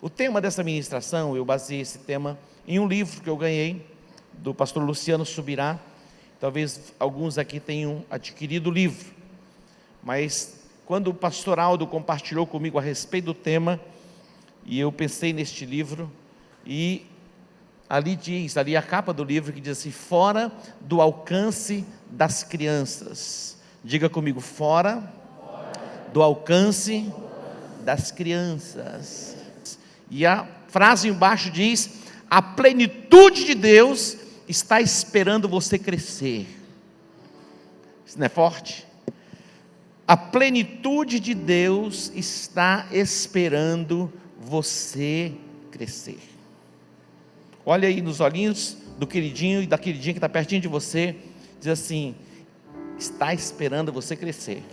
O tema dessa ministração, eu baseei esse tema em um livro que eu ganhei, do pastor Luciano Subirá. Talvez alguns aqui tenham adquirido o livro, mas quando o pastor Aldo compartilhou comigo a respeito do tema, e eu pensei neste livro, e ali a capa do livro que diz assim: fora do alcance das crianças. Diga comigo: fora do alcance das crianças. E a frase embaixo diz: a plenitude de Deus está esperando você crescer. Isso não é forte? A plenitude de Deus está esperando você crescer. Olha aí nos olhinhos do queridinho e da queridinha que está pertinho de você. Diz assim: está esperando você crescer.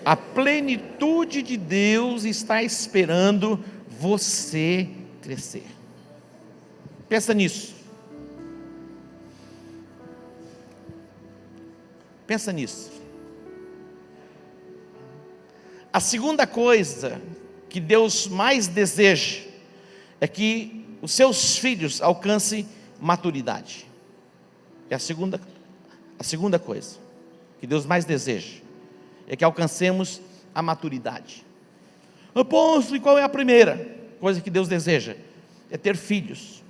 A plenitude de Deus está esperando você crescer. Pensa nisso. Pensa nisso. A segunda coisa que Deus mais deseja é que os seus filhos alcancem maturidade. É a segunda coisa que Deus mais deseja, é que alcancemos a maturidade. Apóstolo, e qual é a primeira coisa que Deus deseja? É ter filhos.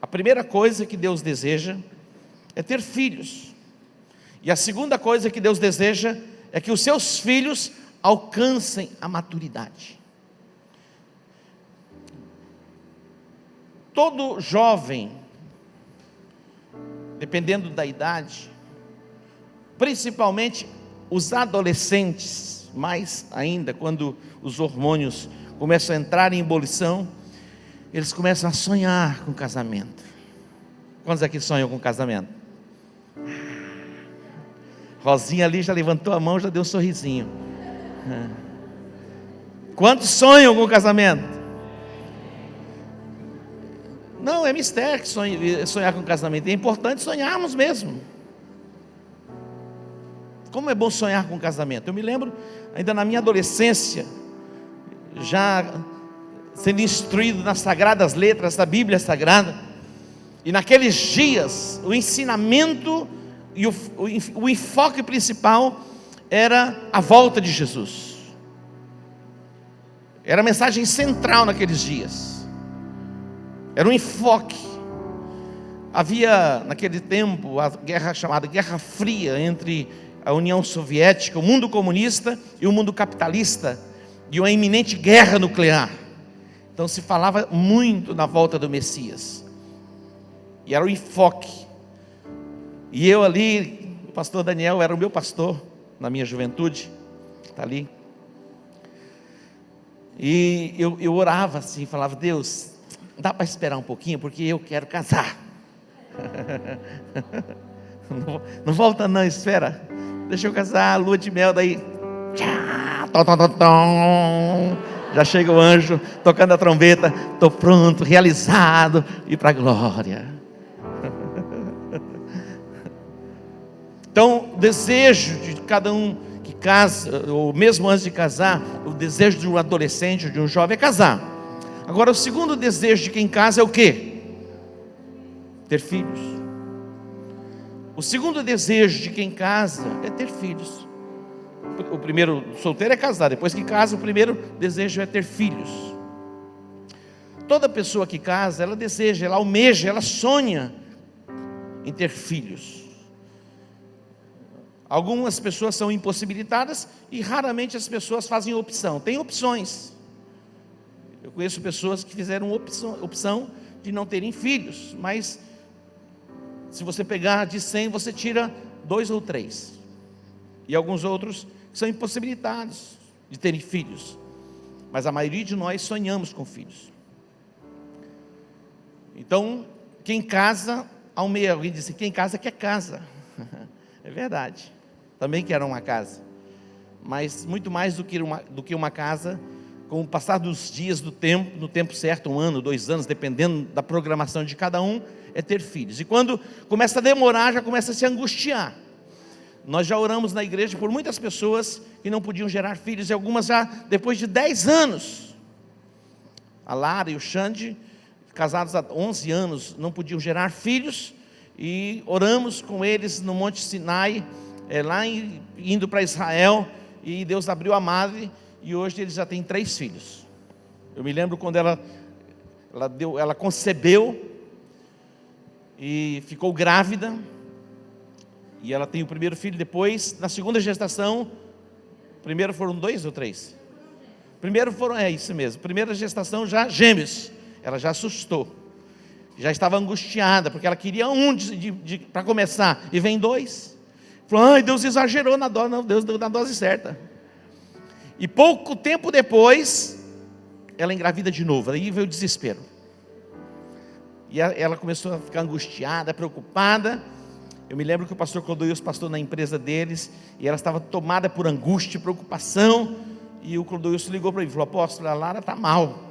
A primeira coisa que Deus deseja é ter filhos. E a segunda coisa que Deus deseja é que os seus filhos alcancem a maturidade. Todo jovem, dependendo da idade, principalmente os adolescentes, mais ainda quando os hormônios começam a entrar em ebulição, eles começam a sonhar com casamento. Quantos aqui sonham com casamento? Rosinha ali já levantou a mão, já deu um sorrisinho. Quantos sonham com casamento? Não, é mistério que sonhar com casamento. É importante sonharmos mesmo. Como é bom sonhar com casamento. Eu me lembro, ainda na minha adolescência, já sendo instruído nas sagradas letras da Bíblia Sagrada, e naqueles dias, o ensinamento e o enfoque principal era a volta de Jesus. Era a mensagem central naqueles dias. Era um enfoque. Havia naquele tempo a guerra chamada Guerra Fria entre a União Soviética, o mundo comunista e o mundo capitalista, e uma iminente guerra nuclear. Então se falava muito na volta do Messias, e era o enfoque. E eu ali, o pastor Daniel era o meu pastor na minha juventude, está ali, e eu orava assim, falava: Deus, dá para esperar um pouquinho, porque eu quero casar. Não volta não, espera, deixa eu casar, lua de mel, daí já chega o anjo tocando a trombeta, estou pronto, realizado, e para a glória. Então, o desejo de cada um que casa, ou mesmo antes de casar, o desejo de um adolescente, de um jovem, é casar. Agora, o segundo desejo de quem casa é o quê? Ter filhos. O segundo desejo de quem casa é ter filhos. O primeiro solteiro é casar, depois que casa, o primeiro desejo é ter filhos. Toda pessoa que casa, ela deseja, ela almeja, ela sonha em ter filhos. Algumas pessoas são impossibilitadas e raramente as pessoas fazem opção. Tem opções. Eu conheço pessoas que fizeram opção de não terem filhos, mas se você pegar de 100, você tira 2 ou 3. E alguns outros são impossibilitados de terem filhos. Mas a maioria de nós sonhamos com filhos. Então, quem casa, almeja. Alguém disse: quem casa quer casa. É verdade. Também quero uma casa. Mas muito mais do que uma casa, com o passar dos dias do tempo, no tempo certo, 1 ano, 2 anos, dependendo da programação de cada um, é ter filhos. E quando começa a demorar, já começa a se angustiar. Nós já oramos na igreja por muitas pessoas que não podiam gerar filhos, e algumas já depois de 10 anos. a Lara e o Xande, casados há 11 anos, não podiam gerar filhos, e oramos com eles no Monte Sinai, indo para Israel, e Deus abriu a madre, e hoje eles já têm 3 filhos. Eu me lembro quando ela concebeu, e ficou grávida, e ela tem o primeiro filho. Depois, na segunda gestação, primeiro foram 2 ou 3? Primeiro foram, isso mesmo, primeira gestação já gêmeos. Ela já assustou, já estava angustiada, porque ela queria um para começar, e vem 2. Falou, ai, Deus exagerou na dose. Não, Deus deu na dose certa. E pouco tempo depois, ela engravida de novo. Aí veio o desespero, e ela começou a ficar angustiada, preocupada. Eu me lembro que o pastor Clodoilson pastor na empresa deles, e ela estava tomada por angústia, preocupação, e o Clodoilson ligou para mim e falou, apóstolo, a Lara está mal.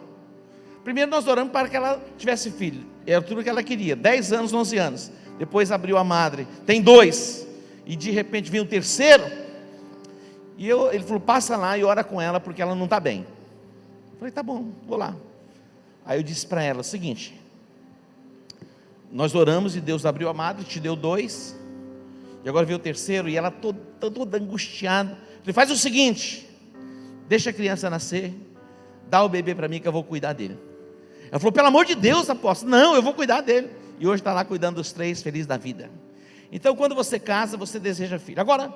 Primeiro nós oramos para que ela tivesse filho, era tudo que ela queria, 10 anos, 11 anos, depois abriu a madre, tem 2, e de repente vem o terceiro, e ele falou, passa lá e ora com ela, porque ela não está bem. Eu falei, tá bom, vou lá. Aí eu disse para ela o seguinte, nós oramos e Deus abriu a madre, te deu 2, e agora veio o terceiro, e ela toda angustiada. Ele faz o seguinte, deixa a criança nascer, dá o bebê para mim que eu vou cuidar dele. Ela falou, pelo amor de Deus, apóstolo, não, eu vou cuidar dele. E hoje está lá cuidando dos 3, feliz da vida. Então quando você casa, você deseja filho. Agora,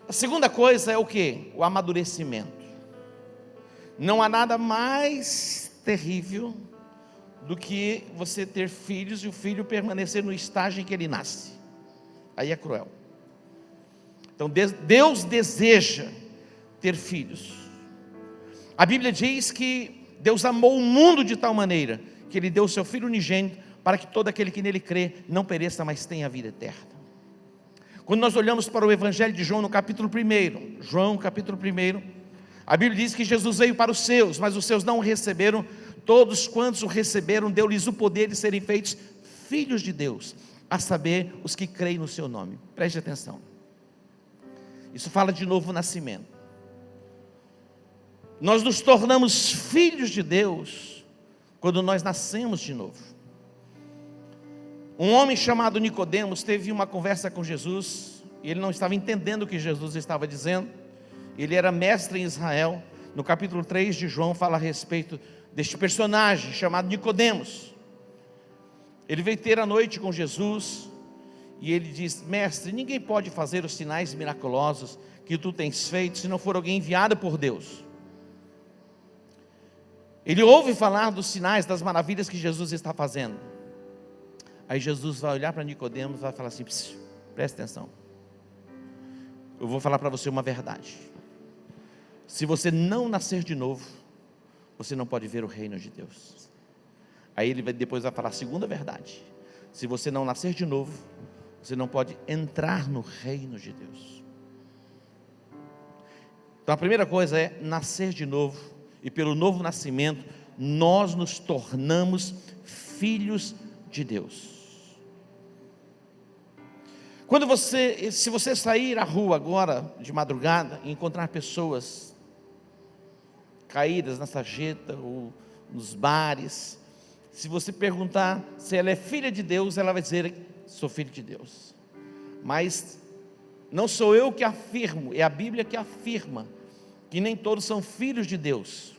a segunda coisa é o quê? O amadurecimento. Não há nada mais terrível do que você ter filhos e o filho permanecer no estágio em que ele nasce. Aí é cruel. Então Deus deseja ter filhos. A Bíblia diz que Deus amou o mundo de tal maneira que Ele deu o seu Filho unigênito para que todo aquele que nele crê não pereça, mas tenha a vida eterna. Quando nós olhamos para o Evangelho de João no capítulo 1, João capítulo 1, a Bíblia diz que Jesus veio para os seus, mas os seus não o receberam. Todos quantos o receberam, deu-lhes o poder de serem feitos filhos de Deus, a saber, os que creem no seu nome. Preste atenção, isso fala de novo nascimento. Nós nos tornamos filhos de Deus quando nós nascemos de novo. Um homem chamado Nicodemos teve uma conversa com Jesus, e ele não estava entendendo o que Jesus estava dizendo. Ele era mestre em Israel. No capítulo 3 de João fala a respeito deste personagem chamado Nicodemos. Ele veio ter a noite com Jesus, e ele diz, mestre, ninguém pode fazer os sinais miraculosos que tu tens feito, se não for alguém enviado por Deus. Ele ouve falar dos sinais, das maravilhas que Jesus está fazendo. Aí Jesus vai olhar para Nicodemos e vai falar assim, presta atenção, eu vou falar para você uma verdade. Se você não nascer de novo, você não pode ver o reino de Deus. Aí ele depois vai falar a segunda verdade, se você não nascer de novo, você não pode entrar no reino de Deus. Então a primeira coisa é nascer de novo, e pelo novo nascimento, nós nos tornamos filhos de Deus. Se você sair à rua agora, de madrugada, e encontrar pessoas caídas na sarjeta, ou nos bares, se você perguntar se ela é filha de Deus, ela vai dizer, sou filho de Deus. Mas não sou eu que afirmo, é a Bíblia que afirma, que nem todos são filhos de Deus.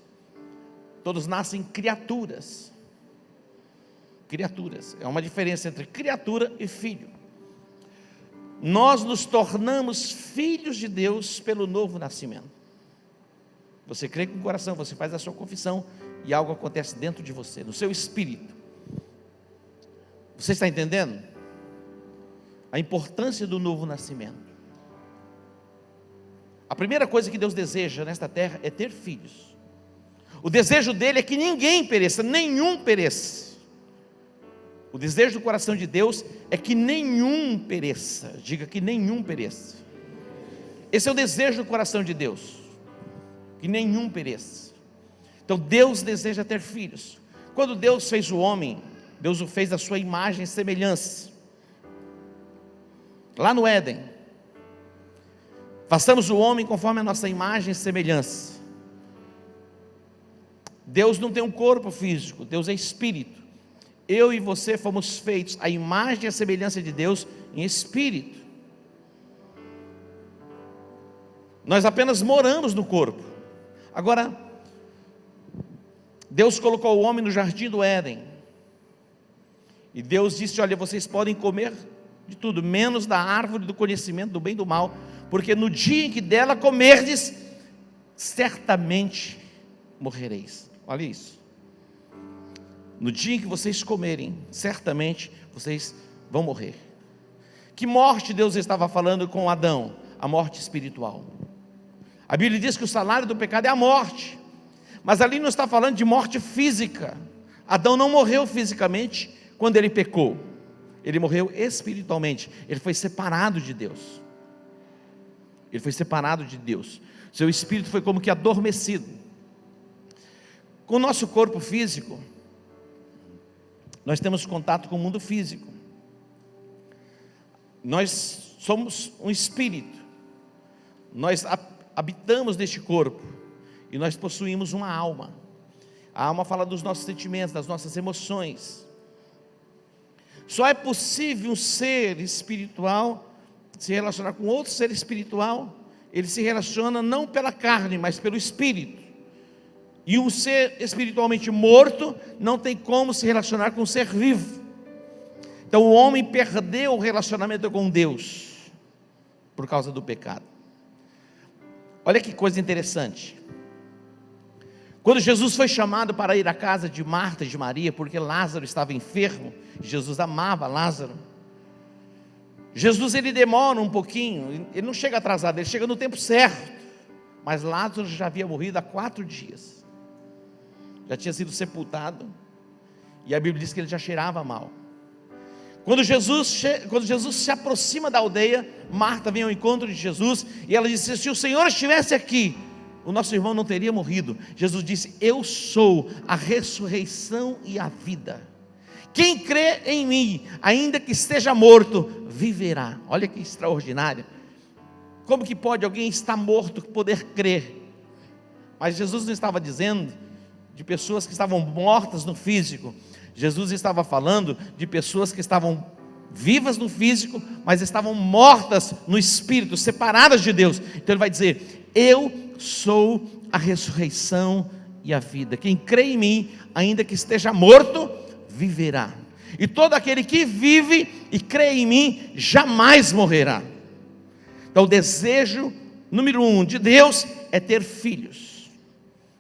Todos nascem criaturas. Criaturas, é uma diferença entre criatura e filho. Nós nos tornamos filhos de Deus pelo novo nascimento. Você crê com o coração, você faz a sua confissão, e algo acontece dentro de você, no seu espírito. Você está entendendo? A importância do novo nascimento. A primeira coisa que Deus deseja nesta terra é ter filhos. O desejo dele é que ninguém pereça, nenhum pereça. O desejo do coração de Deus é que nenhum pereça. Diga que nenhum pereça. Esse é o desejo do coração de Deus, que nenhum pereça. Então Deus deseja ter filhos. Quando Deus fez o homem, Deus o fez à sua imagem e semelhança. Lá no Éden, façamos o homem conforme a nossa imagem e semelhança. Deus não tem um corpo físico, Deus é espírito. Eu e você fomos feitos à imagem e à semelhança de Deus em espírito. Nós apenas moramos no corpo. Agora, Deus colocou o homem no jardim do Éden, e Deus disse: olha, vocês podem comer de tudo, menos da árvore do conhecimento do bem e do mal, porque no dia em que dela comerdes, certamente morrereis. Olha isso. No dia em que vocês comerem, certamente vocês vão morrer. Que morte Deus estava falando com Adão? A morte espiritual. A Bíblia diz que o salário do pecado é a morte, mas ali não está falando de morte física. Adão não morreu fisicamente quando ele pecou, ele morreu espiritualmente, ele foi separado de Deus. Ele foi separado de Deus, seu espírito foi como que adormecido. Com o nosso corpo físico, nós temos contato com o mundo físico. Nós somos um espírito, nós habitamos neste corpo, e nós possuímos uma alma. A alma fala dos nossos sentimentos, das nossas emoções. Só é possível um ser espiritual se relacionar com outro ser espiritual. Ele se relaciona não pela carne, mas pelo espírito. E um ser espiritualmente morto não tem como se relacionar com um ser vivo. Então o homem perdeu o relacionamento com Deus por causa do pecado. Olha que coisa interessante. Quando Jesus foi chamado para ir à casa de Marta e de Maria, porque Lázaro estava enfermo, Jesus amava Lázaro. Jesus, ele demora um pouquinho, ele não chega atrasado, ele chega no tempo certo. Mas Lázaro já havia morrido há 4 dias. Já tinha sido sepultado, e a Bíblia diz que ele já cheirava mal. Quando Jesus se aproxima da aldeia, Marta vem ao encontro de Jesus, e ela disse: se o Senhor estivesse aqui, o nosso irmão não teria morrido. Jesus disse: eu sou a ressurreição e a vida. Quem crê em mim, ainda que esteja morto, viverá. Olha que extraordinário. Como que pode alguém estar morto poder crer? Mas Jesus não estava dizendo de pessoas que estavam mortas no físico. Jesus estava falando de pessoas que estavam vivas no físico, mas estavam mortas no espírito, separadas de Deus. Então ele vai dizer: eu sou a ressurreição e a vida. Quem crê em mim, ainda que esteja morto, viverá. E todo aquele que vive e crê em mim, jamais morrerá. Então o desejo número 1 de Deus é ter filhos.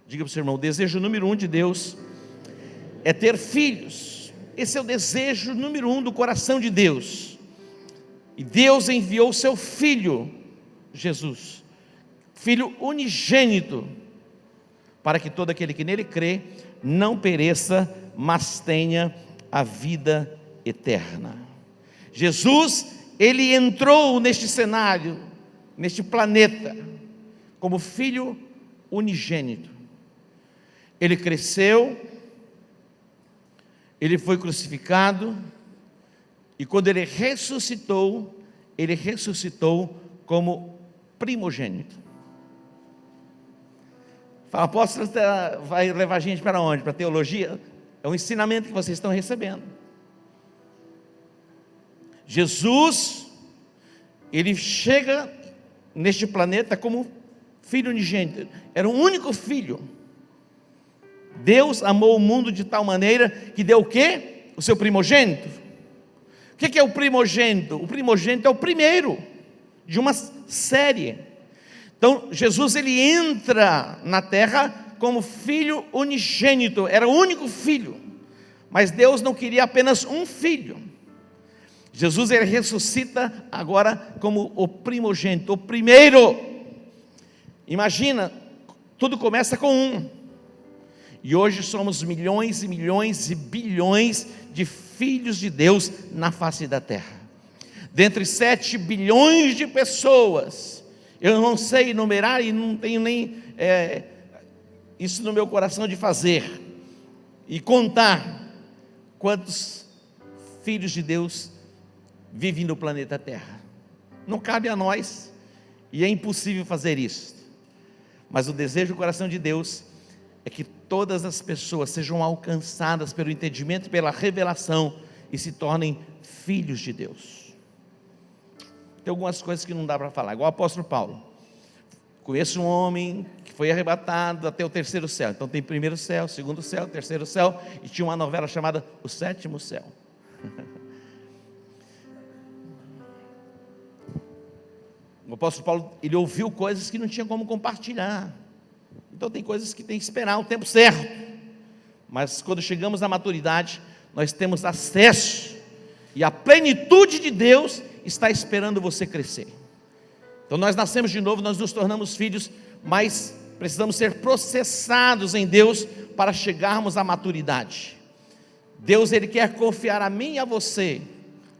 Diga para o seu irmão: o desejo número 1 de Deus é ter filhos. Esse é o desejo número 1 do coração de Deus. E Deus enviou o seu Filho, Jesus, Filho unigênito, para que todo aquele que nele crê não pereça, mas tenha a vida eterna. Jesus, ele entrou neste cenário, neste planeta, como Filho unigênito. Ele cresceu, ele foi crucificado, e quando ele ressuscitou como primogênito. Fala: apóstolo, vai levar a gente para onde? Para a teologia? É um ensinamento que vocês estão recebendo. Jesus, ele chega neste planeta como filho unigênito, era o único filho. Deus amou o mundo de tal maneira que deu o quê? O seu primogênito. O que é o primogênito? O primogênito é o primeiro de uma série. Então Jesus, ele entra na terra como filho unigênito, era o único filho, mas Deus não queria apenas um filho. Jesus, ele ressuscita agora como o primogênito, o primeiro. Imagina, tudo começa com um, e hoje somos milhões e milhões e bilhões de filhos de Deus na face da terra. Dentre 7 bilhões de pessoas, eu não sei enumerar e não tenho nem isso no meu coração de fazer e contar quantos filhos de Deus vivem no planeta Terra. Não cabe a nós, e é impossível fazer isso. Mas o desejo do coração de Deus é que todas as pessoas sejam alcançadas pelo entendimento e pela revelação e se tornem filhos de Deus. Tem algumas coisas que não dá para falar, igual o apóstolo Paulo. Conheço um homem que foi arrebatado até o terceiro céu. Então tem primeiro céu, segundo céu, terceiro céu, e tinha uma novela chamada O Sétimo Céu. O apóstolo Paulo, ele ouviu coisas que não tinha como compartilhar. Então tem coisas que tem que esperar o tempo certo. Mas quando chegamos à maturidade, nós temos acesso, e a plenitude de Deus está esperando você crescer. Então nós nascemos de novo, nós nos tornamos filhos, mas precisamos ser processados em Deus para chegarmos à maturidade. Deus, Ele quer confiar a mim e a você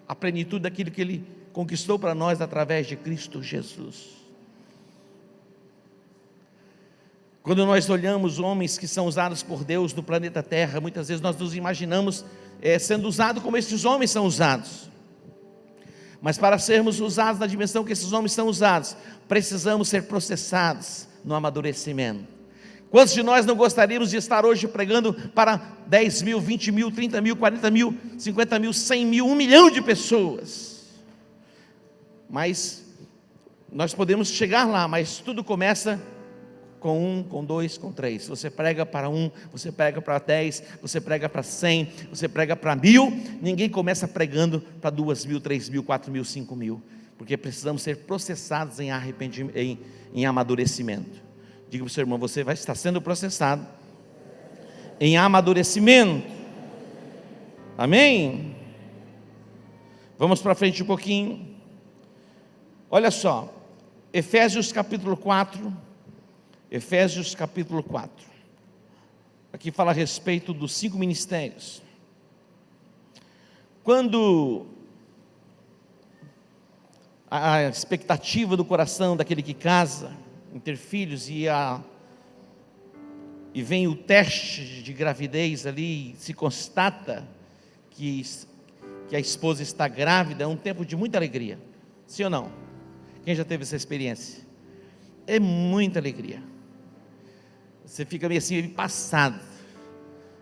a plenitude daquilo que Ele conquistou para nós através de Cristo Jesus. Quando nós olhamos homens que são usados por Deus no planeta Terra, muitas vezes nós nos imaginamos sendo usados como esses homens são usados. Mas para sermos usados na dimensão que esses homens são usados, precisamos ser processados no amadurecimento. Quantos de nós não gostaríamos de estar hoje pregando para 10 mil, 20 mil, 30 mil, 40 mil, 50 mil, 100 mil, 1 milhão de pessoas? Mas nós podemos chegar lá, mas tudo começa com 1, com 2, com 3. Você prega para 1, você prega para 10, você prega para 100, você prega para 1000. Ninguém começa pregando para 2 mil, 3 mil, 4 mil, 5 mil, porque precisamos ser processados em arrependimento, em amadurecimento. Diga para o seu irmão, você vai estar sendo processado em amadurecimento. Amém? Vamos para frente um pouquinho. Olha só, Efésios capítulo 4. Efésios capítulo 4, aqui fala a respeito dos 5 ministérios. Quando a expectativa do coração daquele que casa, em ter filhos, e vem o teste de gravidez ali, se constata que a esposa está grávida, é um tempo de muita alegria, sim ou não? Quem já teve essa experiência? É muita alegria. Você fica meio assim, meio passado.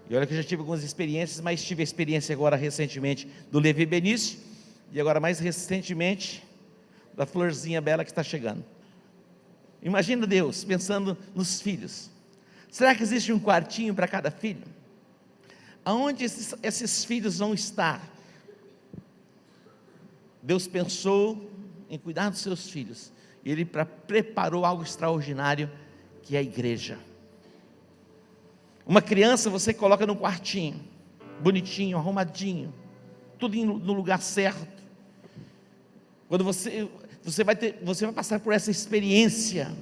E olha que eu já tive algumas experiências, mas tive a experiência agora recentemente do Levi Benício, e agora mais recentemente da Florzinha Bela que está chegando. Imagina Deus pensando nos filhos. Será que existe um quartinho para cada filho? Aonde esses filhos vão estar? Deus pensou em cuidar dos seus filhos, e Ele preparou algo extraordinário, que é a igreja. Uma criança você coloca num quartinho, bonitinho, arrumadinho, tudo no lugar certo. Quando você vai passar por essa experiência,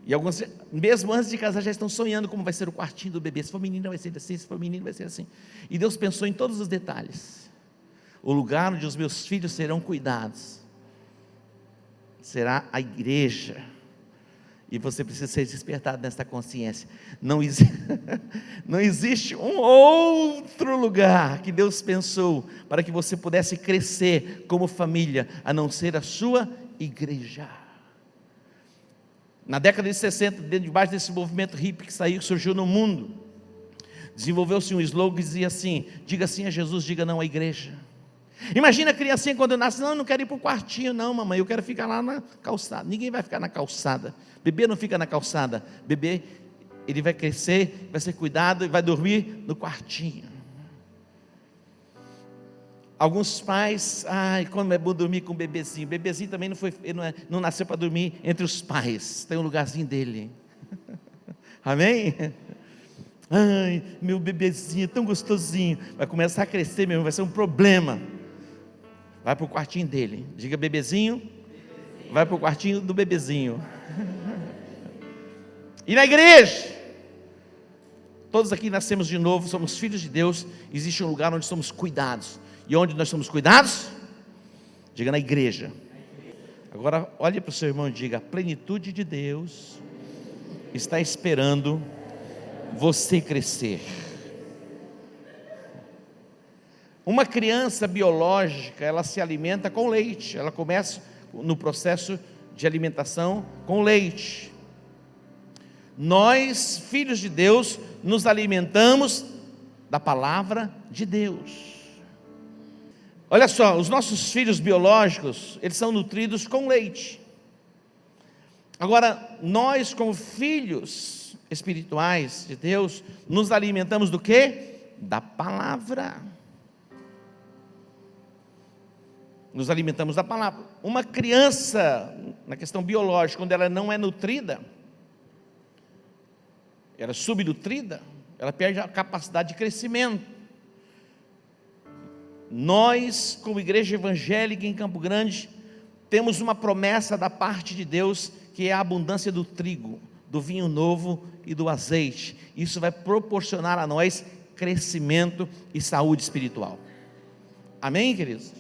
e alguns, mesmo antes de casar, já estão sonhando como vai ser o quartinho do bebê. Se for menina vai ser assim, se for menino vai ser assim. E Deus pensou em todos os detalhes. O lugar onde os meus filhos serão cuidados será a igreja. E você precisa ser despertado nesta consciência. Não existe um outro lugar que Deus pensou para que você pudesse crescer como família, a não ser a sua igreja. Na década de 60, debaixo desse movimento hippie que surgiu no mundo, desenvolveu-se um slogan que dizia assim: diga sim a Jesus, diga não à igreja. Imagina a criancinha quando nasce: não, eu não quero ir para o quartinho não, mamãe, eu quero ficar lá na calçada. Ninguém vai ficar na calçada. Bebê não fica na calçada. Bebê, ele vai crescer, vai ser cuidado e vai dormir no quartinho. Alguns pais, como é bom dormir com o bebezinho. O bebezinho também não nasceu para dormir entre os pais, tem um lugarzinho dele. Amém? Ai, meu bebezinho tão gostosinho, vai começar a crescer mesmo, vai ser um problema. Vai para o quartinho dele. Diga bebezinho, vai para o quartinho do bebezinho. E na igreja, todos aqui nascemos de novo, somos filhos de Deus. Existe um lugar onde somos cuidados. E onde nós somos cuidados? Diga na igreja. Agora olhe para o seu irmão e diga: a plenitude de Deus está esperando você crescer. Uma criança biológica, ela se alimenta com leite. Ela começa no processo de alimentação com leite. Nós, filhos de Deus, nos alimentamos da palavra de Deus. Olha só, os nossos filhos biológicos, eles são nutridos com leite. Agora, nós como filhos espirituais de Deus, nos alimentamos do quê? Da palavra. Nos alimentamos da palavra. Uma criança, na questão biológica, quando ela não é nutrida, ela é subnutrida, ela perde a capacidade de crescimento. Nós, como igreja evangélica em Campo Grande, temos uma promessa da parte de Deus, que é a abundância do trigo, do vinho novo e do azeite. Isso vai proporcionar a nós crescimento e saúde espiritual. Amém, queridos?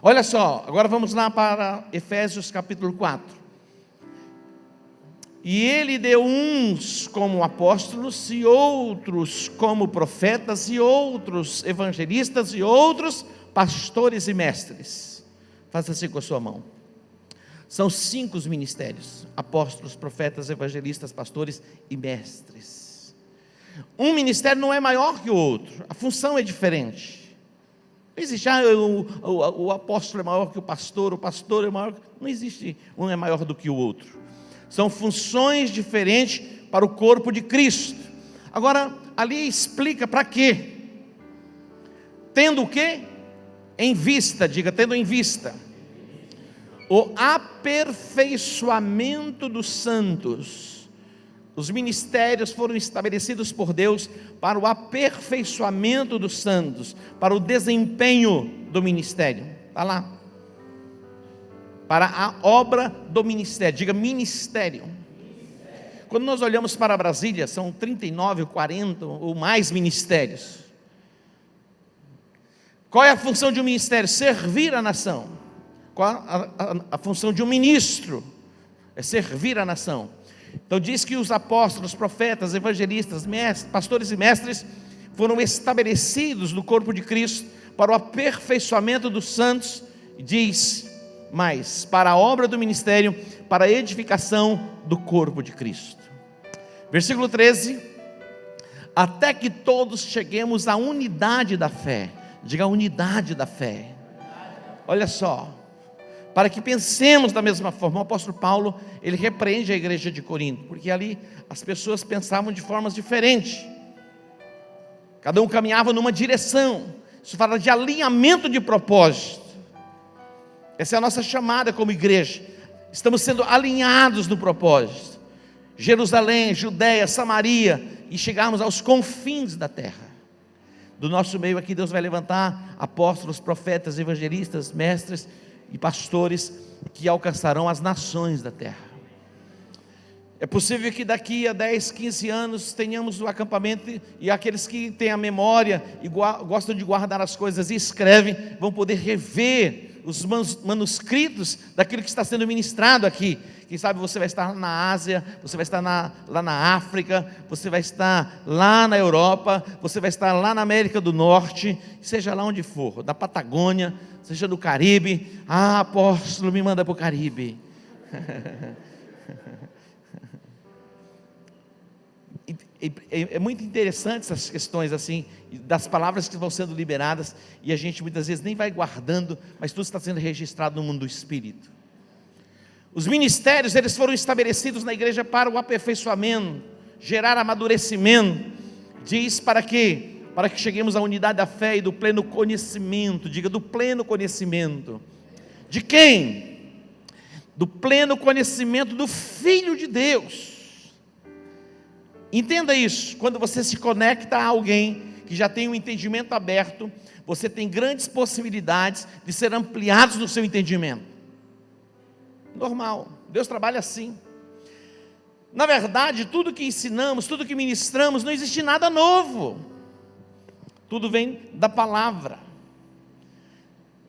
Olha só, agora vamos lá para Efésios capítulo 4. E ele deu uns como apóstolos, e outros como profetas, e outros evangelistas, e outros pastores e mestres. Faça assim com a sua mão. São 5 os ministérios: apóstolos, profetas, evangelistas, pastores e mestres. Um ministério não é maior que o outro, a função é diferente. Não existe, o apóstolo é maior que o pastor é maior. Não existe, um é maior do que o outro. São funções diferentes para o corpo de Cristo. Agora, ali explica para quê. Tendo o quê? Em vista, diga, tendo em vista o aperfeiçoamento dos santos. Os ministérios foram estabelecidos por Deus para o aperfeiçoamento dos santos, para o desempenho do ministério. Está lá. Para a obra do ministério, diga ministério. Quando nós olhamos para Brasília, são 39, 40 ou mais ministérios. Qual é a função de um ministério? Servir a nação. Qual a função de um ministro? É servir a nação. Então diz que os apóstolos, profetas, evangelistas, mestres, pastores e mestres foram estabelecidos no corpo de Cristo para o aperfeiçoamento dos santos. Diz mais, para a obra do ministério, para a edificação do corpo de Cristo. Versículo 13: até que todos cheguemos à unidade da fé. Diga, a unidade da fé. Olha só, para que pensemos da mesma forma. O apóstolo Paulo, ele repreende a igreja de Corinto, porque ali as pessoas pensavam de formas diferentes, cada um caminhava numa direção. Isso fala de alinhamento de propósito. Essa é a nossa chamada como igreja. Estamos sendo alinhados no propósito. Jerusalém, Judéia, Samaria, e chegarmos aos confins da terra. Do nosso meio aqui Deus vai levantar apóstolos, profetas, evangelistas, mestres e pastores que alcançarão as nações da terra. É possível que daqui a 10, 15 anos tenhamos o acampamento, e aqueles que têm a memória e gostam de guardar as coisas e escrevem, vão poder rever os manuscritos daquilo que está sendo ministrado aqui. Quem sabe você vai estar na Ásia, você vai estar lá na África, você vai estar lá na Europa, você vai estar lá na América do Norte, seja lá onde for, da Patagônia, seja no Caribe. Ah, apóstolo, me manda para o Caribe. É muito interessante essas questões assim, das palavras que vão sendo liberadas, e a gente muitas vezes nem vai guardando, mas tudo está sendo registrado no mundo do Espírito. Os ministérios, eles foram estabelecidos na igreja para o aperfeiçoamento, gerar amadurecimento. Diz para quê? Para que cheguemos à unidade da fé e do pleno conhecimento. Diga, do pleno conhecimento. De quem? Do pleno conhecimento do Filho de Deus. Entenda isso. Quando você se conecta a alguém que já tem um entendimento aberto, você tem grandes possibilidades de ser ampliados no seu entendimento. Normal, Deus trabalha assim. Na verdade, tudo que ensinamos, tudo que ministramos, não existe nada novo. Tudo vem da palavra.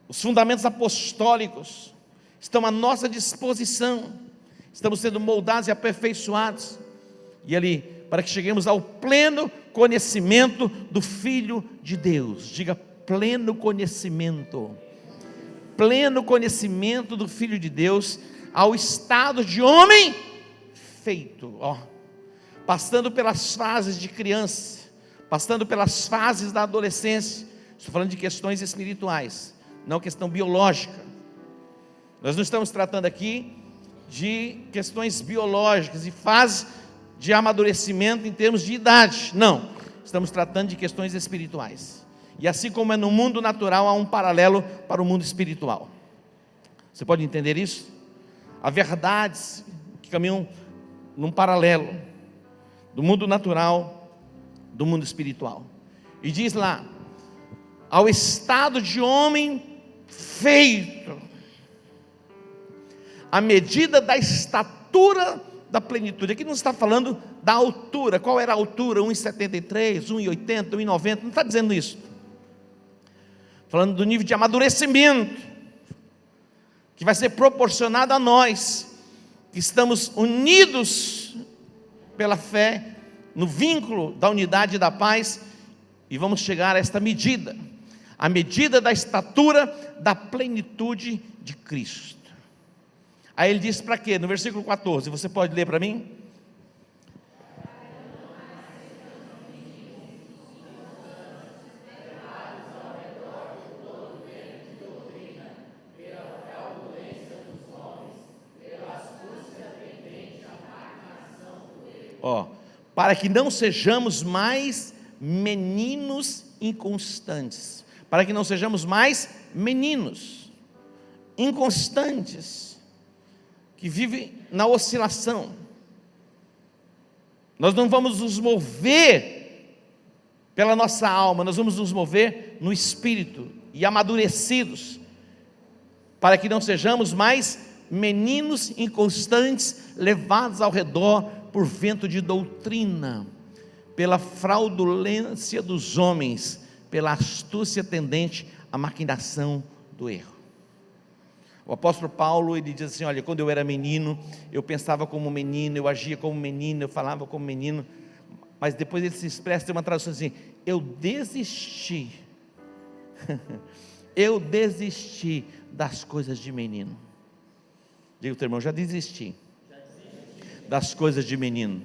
Os fundamentos apostólicos estão à nossa disposição. Estamos sendo moldados e aperfeiçoados. E ali, para que cheguemos ao pleno conhecimento do Filho de Deus. Diga, pleno conhecimento. Pleno conhecimento do Filho de Deus, ao estado de homem feito. passando pelas fases de criança, passando pelas fases da adolescência. Estou falando de questões espirituais, não questão biológica. Nós não estamos tratando aqui de questões biológicas e fases de amadurecimento em termos de idade, não, estamos tratando de questões espirituais. E assim como é no mundo natural, há um paralelo para o mundo espiritual. Você pode entender isso? Há verdades que caminham num paralelo do mundo natural, do mundo espiritual. E diz lá: ao estado de homem feito, à medida da estatura da plenitude. Aqui não está falando da altura. Qual era a altura? 1,73, 1,80, 1,90, não está dizendo isso. Falando do nível de amadurecimento que vai ser proporcionado a nós, que estamos unidos pela fé, no vínculo da unidade e da paz, e vamos chegar a esta medida, a medida da estatura da plenitude de Cristo. Aí ele diz para quê? No versículo 14, você pode ler para mim? Para que não sejamos mais meninos inconstantes, para que não sejamos mais meninos inconstantes, que vivem na oscilação. Nós não vamos nos mover pela nossa alma, nós vamos nos mover no espírito, e amadurecidos, para que não sejamos mais meninos inconstantes, levados ao redor por vento de doutrina, pela fraudulência dos homens, pela astúcia tendente à maquinação do erro. O apóstolo Paulo, ele diz assim: olha, quando eu era menino, eu pensava como menino, eu agia como menino, eu falava como menino, mas depois ele se expressa, tem uma tradução assim: eu desisti, eu desisti das coisas de menino. Diga o teu irmão: já desisti das coisas de menino.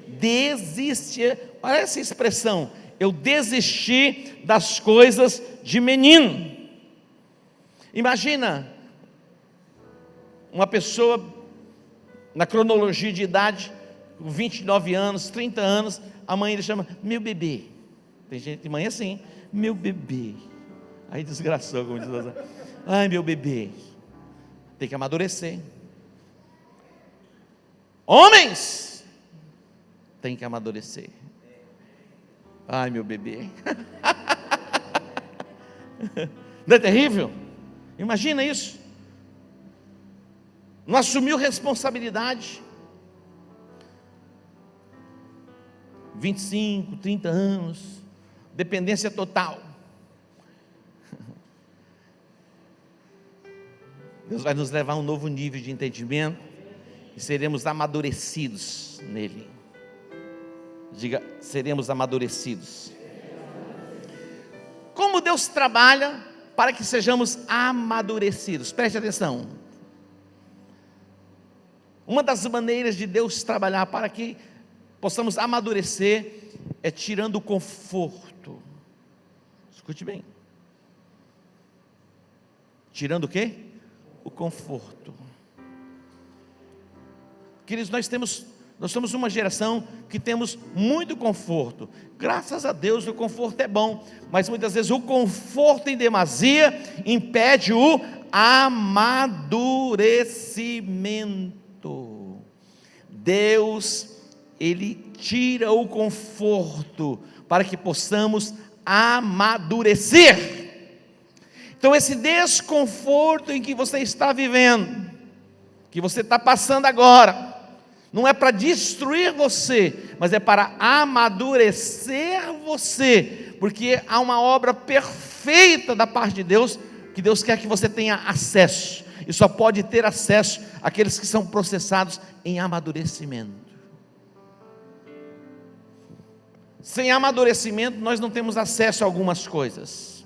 Desistir, olha essa expressão: eu desisti das coisas de menino. Imagina uma pessoa na cronologia de idade, com 29 anos, 30 anos, a mãe ele chama meu bebê. Tem gente de mãe assim, meu bebê. Aí desgraçou, como diz assim, ai meu bebê. Tem que amadurecer. Homens, tem que amadurecer. Ai meu bebê. Não é terrível? Imagina isso. Não assumiu responsabilidade. 25, 30 anos, dependência total. Deus vai nos levar a um novo nível de entendimento e seremos amadurecidos nele. Diga, seremos amadurecidos. Como Deus trabalha para que sejamos amadurecidos? Preste atenção. Uma das maneiras de Deus trabalhar para que possamos amadurecer é tirando o conforto. Escute bem. Tirando o quê? O conforto. Queridos, nós somos uma geração que temos muito conforto. Graças a Deus o conforto é bom, mas muitas vezes o conforto em demasia impede o amadurecimento. Deus, Ele tira o conforto para que possamos amadurecer. Então esse desconforto em que você está vivendo, que você está passando agora, não é para destruir você, mas é para amadurecer você, porque há uma obra perfeita da parte de Deus, que Deus quer que você tenha acesso, e só pode ter acesso aqueles que são processados em amadurecimento. Sem amadurecimento nós não temos acesso a algumas coisas,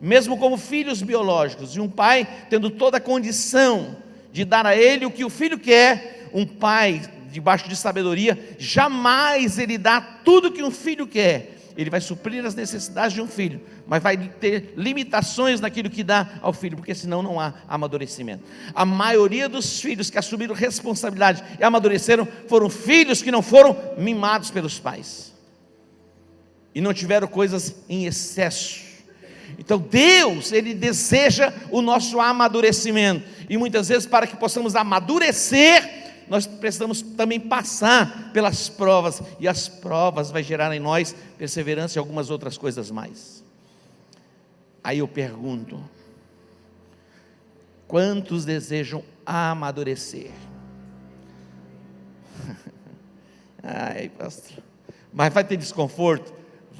mesmo como filhos biológicos, e um pai tendo toda a condição de dar a ele o que o filho quer, um pai debaixo de sabedoria, jamais ele dá tudo que um filho quer. Ele vai suprir as necessidades de um filho, mas vai ter limitações naquilo que dá ao filho, porque senão não há amadurecimento. A maioria dos filhos que assumiram responsabilidade e amadureceram foram filhos que não foram mimados pelos pais e não tiveram coisas em excesso. Então Deus, Ele deseja o nosso amadurecimento, e muitas vezes, para que possamos amadurecer, nós precisamos também passar pelas provas, e as provas vai gerar em nós perseverança e algumas outras coisas mais. Aí eu pergunto: quantos desejam amadurecer? Ai, pastor, mas vai ter desconforto?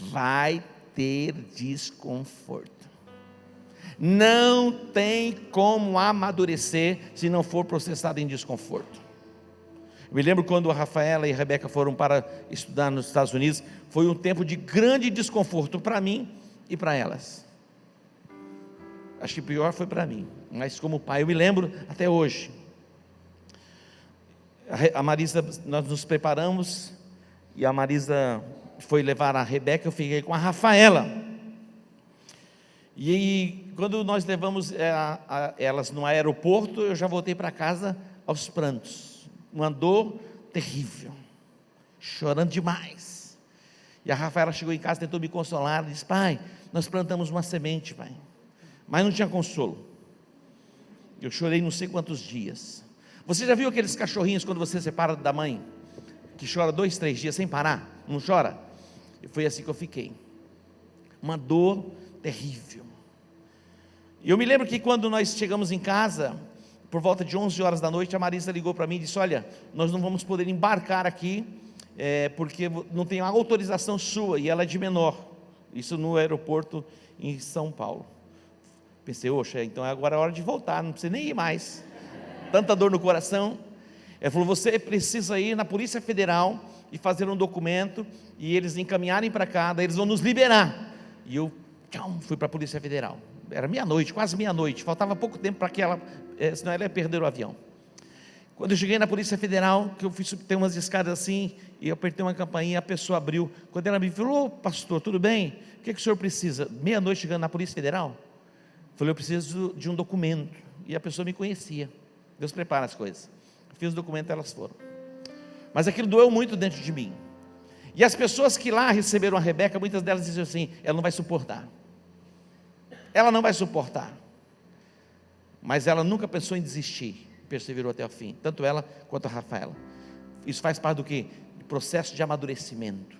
Vai ter desconforto. Não tem como amadurecer se não for processado em desconforto. Me lembro quando a Rafaela e a Rebeca foram para estudar nos Estados Unidos, foi um tempo de grande desconforto para mim e para elas. Acho que pior foi para mim, mas como pai eu me lembro até hoje. A Marisa, nós nos preparamos, e a Marisa foi levar a Rebeca, eu fiquei com a Rafaela. E quando nós levamos elas no aeroporto, eu já voltei para casa aos prantos, uma dor terrível, chorando demais. E a Rafaela chegou em casa, tentou me consolar, disse: pai, nós plantamos uma semente, pai, mas não tinha consolo. Eu chorei não sei quantos dias. Você já viu aqueles cachorrinhos quando você separa da mãe, que chora 2, 3 dias sem parar? Não chora? E foi assim que eu fiquei, uma dor terrível. E eu me lembro que quando nós chegamos em casa, por volta de 11 horas da noite, a Marisa ligou para mim e disse: olha, nós não vamos poder embarcar aqui, porque não tem autorização sua, e ela é de menor. Isso no aeroporto em São Paulo. Pensei: oxa, então agora é hora de voltar, não precisa nem ir mais, tanta dor no coração. Ela falou: você precisa ir na Polícia Federal e fazer um documento, e eles encaminharem para cá, daí eles vão nos liberar. E eu fui para a Polícia Federal. Era meia-noite, quase meia-noite, faltava pouco tempo para que ela, senão ela ia perder o avião. Quando eu cheguei na Polícia Federal, que eu fui subir umas escadas assim, e eu apertei uma campainha, a pessoa abriu. Quando ela me falou: ô pastor, tudo bem? O que o senhor precisa? Meia-noite chegando na Polícia Federal? Eu falei: eu preciso de um documento. E a pessoa me conhecia. Deus prepara as coisas. Eu fiz o documento, elas foram. Mas aquilo doeu muito dentro de mim. E as pessoas que lá receberam a Rebeca, muitas delas diziam assim: ela não vai suportar. Ela não vai suportar. Mas ela nunca pensou em desistir, perseverou até o fim, tanto ela quanto a Rafaela. Isso faz parte do quê? Processo de amadurecimento.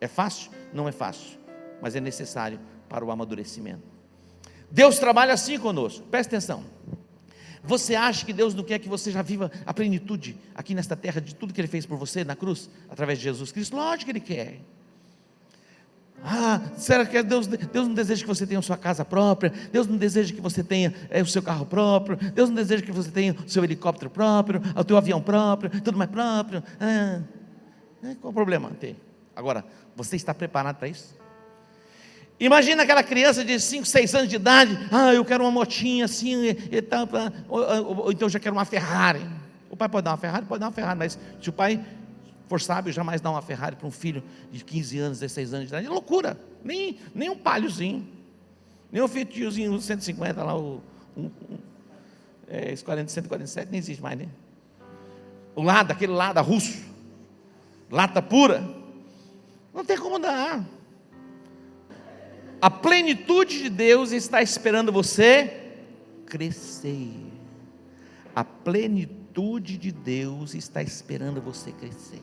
É fácil? Não é fácil, mas é necessário para o amadurecimento. Deus trabalha assim conosco, preste atenção. Você acha que Deus não quer que você já viva a plenitude aqui nesta terra de tudo que Ele fez por você na cruz, através de Jesus Cristo? Lógico que Ele quer. Será que Deus não deseja que você tenha a sua casa própria? Deus não deseja que você tenha o seu carro próprio? Deus não deseja que você tenha o seu helicóptero próprio, o teu avião próprio, tudo mais próprio? Qual o problema ter? Agora, você está preparado para isso? Imagina aquela criança de 5, 6 anos de idade: eu quero uma motinha assim, ou então eu já quero uma Ferrari. O pai pode dar uma Ferrari? Pode dar uma Ferrari, mas se o pai for sábio, jamais dá uma Ferrari para um filho de 15 anos, 16 anos de idade. É loucura. Nem um paliozinho, nem um Fiatzinho 150 lá, esse 147 nem existe mais, né? Aquele Lada russo, lata pura, não tem como dar. A plenitude de Deus está esperando você crescer. A plenitude de Deus está esperando você crescer.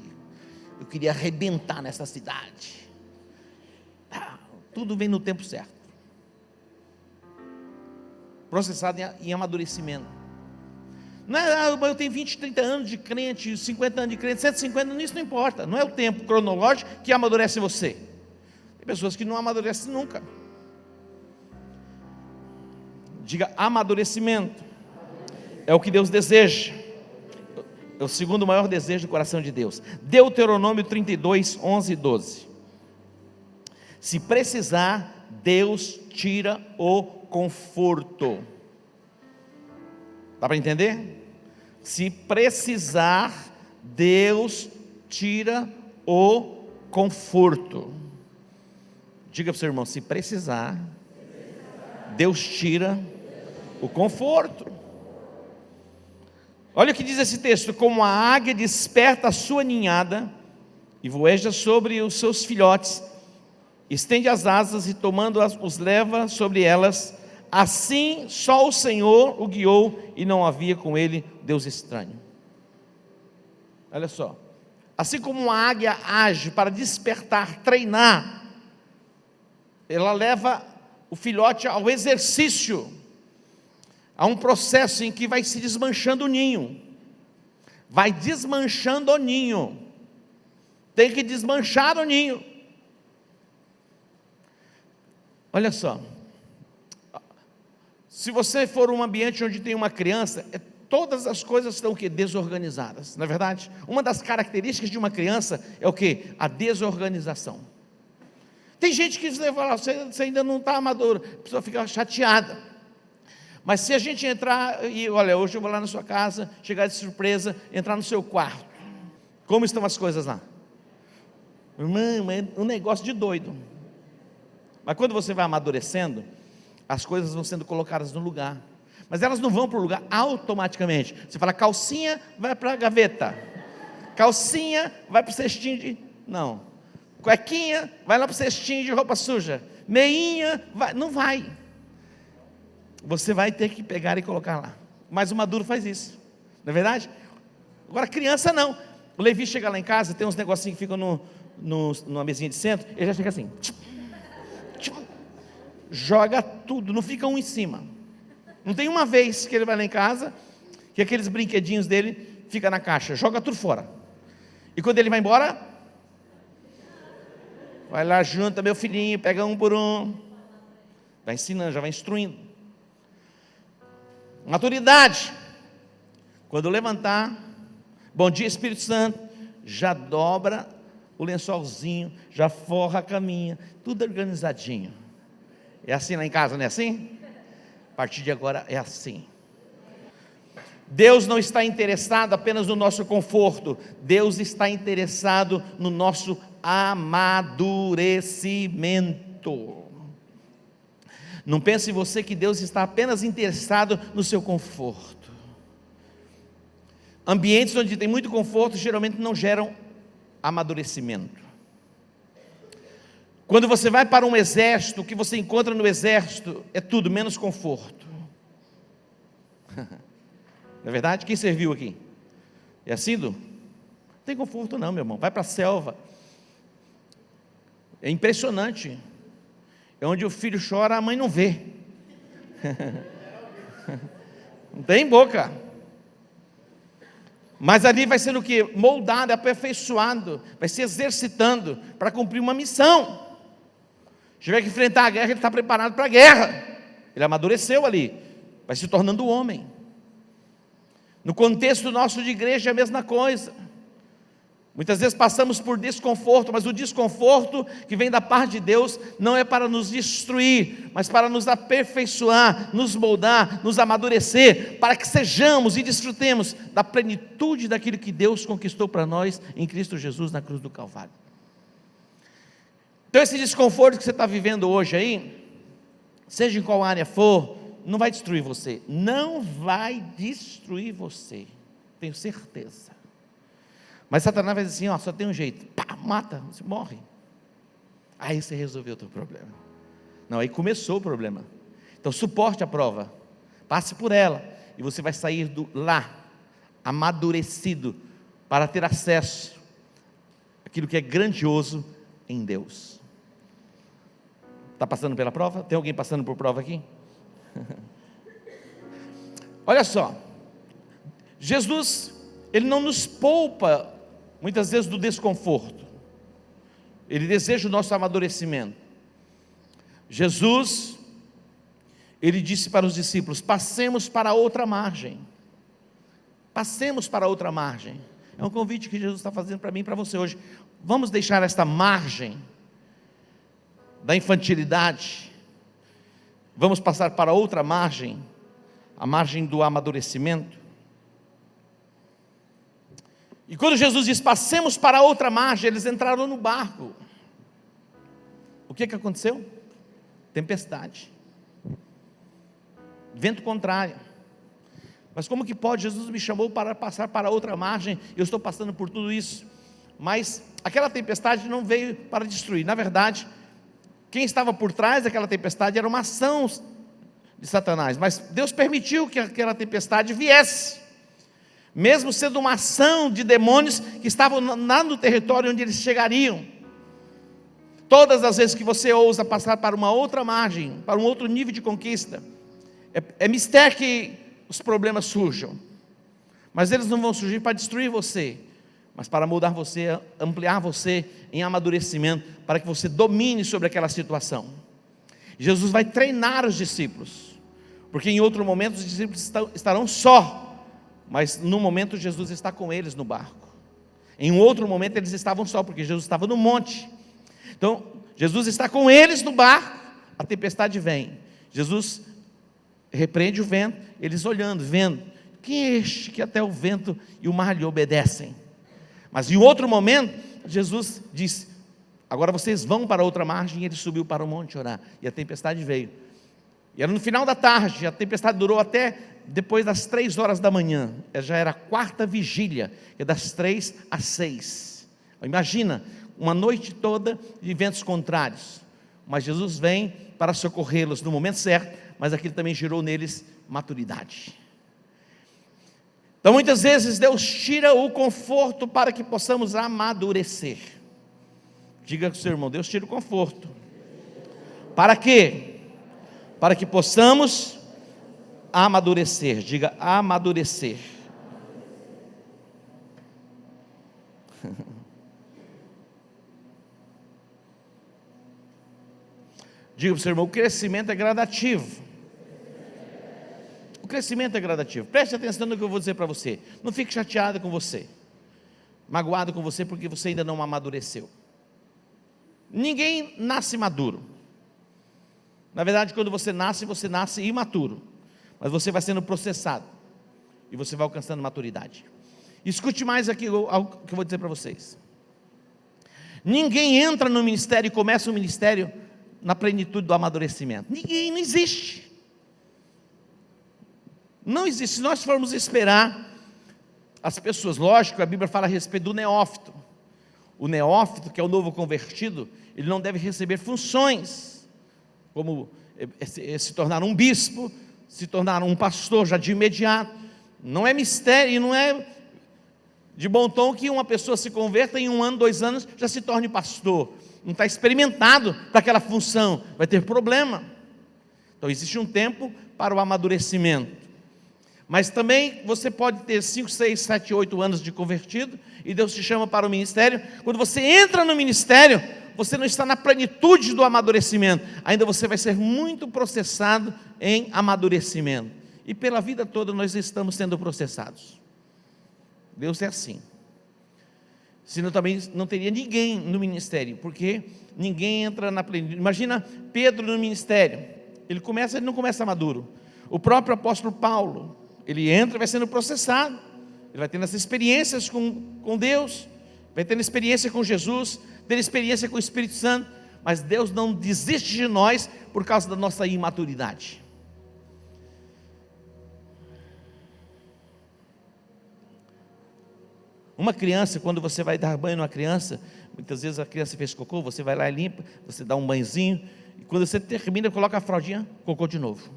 Eu queria arrebentar nessa cidade. Tudo vem no tempo certo. Processado em amadurecimento. Não é: eu tenho 20, 30 anos de crente, 50 anos de crente, 150, isso não importa. Não é o tempo cronológico que amadurece você. Tem pessoas que não amadurecem nunca. Diga: amadurecimento é o que Deus deseja. É o segundo maior desejo do coração de Deus. Deuteronômio 32, 11 e 12. Se precisar, Deus tira o conforto. Dá para entender? Se precisar, Deus tira o conforto. Diga para o seu irmão, se precisar, Deus tira o conforto. Olha o que diz esse texto: como a águia desperta a sua ninhada e voeja sobre os seus filhotes, estende as asas e tomando-as os leva sobre elas, assim só o Senhor o guiou e não havia com ele Deus estranho. Olha só, assim como uma águia age para despertar, treinar, ela leva o filhote ao exercício, a um processo em que vai se desmanchando o ninho, vai desmanchando o ninho, tem que desmanchar o ninho. Olha só, se você for um ambiente onde tem uma criança, todas as coisas estão o quê? Desorganizadas, não é verdade? Uma das características de uma criança é o quê? A desorganização. Tem gente que fala, você ainda não está maduro, a pessoa fica chateada. Mas se a gente entrar e, olha, hoje eu vou lá na sua casa, chegar de surpresa, entrar no seu quarto, como estão as coisas lá? Irmão, é um negócio de doido. Mas quando você vai amadurecendo, as coisas vão sendo colocadas no lugar, mas elas não vão para o lugar automaticamente. Você fala, calcinha vai para a gaveta, calcinha vai para o cestinho de... não, cuequinha vai lá para o cestinho de roupa suja, meinha, não vai. Você vai ter que pegar e colocar lá. Mas o maduro faz isso, não é verdade? Agora criança não. O Levi chega lá em casa, tem uns negocinhos que ficam numa mesinha de centro, ele já fica assim, joga tudo, não fica um em cima. Não tem uma vez que ele vai lá em casa, que aqueles brinquedinhos dele fica na caixa, joga tudo fora. E quando ele vai embora, vai lá, junta meu filhinho, pega um por um, vai ensinando, já vai instruindo. Maturidade, quando levantar, bom dia Espírito Santo, já dobra o lençolzinho, já forra a caminha, tudo organizadinho. É assim lá em casa, não é assim? A partir de agora é assim. Deus não está interessado apenas no nosso conforto, Deus está interessado no nosso amadurecimento. Não pense você que Deus está apenas interessado no seu conforto. Ambientes onde tem muito conforto geralmente não geram amadurecimento. Quando você vai para um exército, o que você encontra no exército é tudo menos conforto. Não é verdade? Quem serviu aqui? É assim, Du? Não tem conforto não, meu irmão. Vai para a selva. É impressionante. É onde o filho chora, a mãe não vê. Não tem boca. Mas ali vai sendo o quê? Moldado, aperfeiçoado, vai se exercitando para cumprir uma missão. Se tiver que enfrentar a guerra, ele está preparado para a guerra. Ele amadureceu ali, vai se tornando homem. No contexto nosso de igreja é a mesma coisa. Muitas vezes passamos por desconforto, mas o desconforto que vem da parte de Deus não é para nos destruir, mas para nos aperfeiçoar, nos moldar, nos amadurecer, para que sejamos e desfrutemos da plenitude daquilo que Deus conquistou para nós em Cristo Jesus na cruz do Calvário. Então esse desconforto que você está vivendo hoje aí, seja em qual área for, não vai destruir você, não vai destruir você, tenho certeza. Mas Satanás vai dizer assim, ó, só tem um jeito, pá, mata, você morre. Aí você resolveu o teu problema. Não, aí começou o problema. Então suporte a prova, passe por ela, e você vai sair lá, amadurecido, para ter acesso àquilo que é grandioso em Deus. Está passando pela prova? Tem alguém passando por prova aqui? Olha só, Jesus, Ele não nos poupa muitas vezes do desconforto, Ele deseja o nosso amadurecimento. Jesus, Ele disse para os discípulos, passemos para outra margem, passemos para outra margem. É um convite que Jesus está fazendo para mim e para você hoje. Vamos deixar esta margem da infantilidade, vamos passar para outra margem, a margem do amadurecimento. E quando Jesus diz, passemos para outra margem, eles entraram no barco. O que aconteceu? Tempestade, vento contrário. Mas como que pode? Jesus me chamou para passar para outra margem, eu estou passando por tudo isso. Mas aquela tempestade não veio para destruir. Na verdade, quem estava por trás daquela tempestade era uma ação de Satanás. Mas Deus permitiu que aquela tempestade viesse, mesmo sendo uma ação de demônios que estavam lá no território onde eles chegariam. Todas as vezes que você ousa passar para uma outra margem, para um outro nível de conquista, é mistério que os problemas surjam, mas eles não vão surgir para destruir você, mas para moldar você, ampliar você em amadurecimento, para que você domine sobre aquela situação. Jesus vai treinar os discípulos, porque em outro momento os discípulos estarão só, mas no momento Jesus está com eles no barco. Em um outro momento eles estavam só, porque Jesus estava no monte. Então, Jesus está com eles no barco, a tempestade vem, Jesus repreende o vento, eles olhando, vendo, quem é este que até o vento e o mar lhe obedecem? Mas em outro momento, Jesus disse, agora vocês vão para outra margem, e ele subiu para o monte orar, e a tempestade veio, e era no final da tarde, a tempestade durou até depois das 3 horas da manhã, já era a 4ª vigília, que é das 3 às 6, imagina, uma noite toda de ventos contrários, mas Jesus vem para socorrê-los no momento certo, mas aquilo também gerou neles maturidade. Então muitas vezes Deus tira o conforto para que possamos amadurecer. Diga com o seu irmão, Deus tira o conforto. Para quê? Para que possamos amadurecer. Diga, amadurecer. Diga para o seu irmão, o crescimento é gradativo. O crescimento é gradativo. Preste atenção no que eu vou dizer para você. Não fique chateado com você, magoado com você, porque você ainda não amadureceu. Ninguém nasce maduro. Na verdade, quando você nasce imaturo. Mas você vai sendo processado, e você vai alcançando maturidade. Escute mais aqui algo que eu vou dizer para vocês. Ninguém entra no ministério e começa o ministério na plenitude do amadurecimento. Ninguém, não existe. Não existe. Se nós formos esperar as pessoas, lógico, a Bíblia fala a respeito do neófito. O neófito, que é o novo convertido, ele não deve receber funções, como se tornar um bispo, se tornar um pastor já de imediato. Não é mistério, e não é de bom tom que uma pessoa se converta em 1 ano, 2 anos, já se torne pastor. Não está experimentado para aquela função, vai ter problema. Então existe um tempo para o amadurecimento. Mas também você pode ter 5, 6, 7, 8 anos de convertido, e Deus te chama para o ministério. Quando você entra no ministério, você não está na plenitude do amadurecimento, ainda você vai ser muito processado em amadurecimento. E pela vida toda nós estamos sendo processados. Deus é assim. Senão também não teria ninguém no ministério, porque ninguém entra na plenitude. Imagina Pedro no ministério, ele não começa maduro. O próprio apóstolo Paulo, ele entra e vai sendo processado, ele vai tendo essas experiências com Deus, vai tendo experiência com Jesus, tendo experiência com o Espírito Santo, mas Deus não desiste de nós por causa da nossa imaturidade. Uma criança, quando você vai dar banho numa criança, muitas vezes a criança fez cocô, você vai lá e limpa, você dá um banhozinho, e quando você termina, coloca a fraldinha, cocô de novo.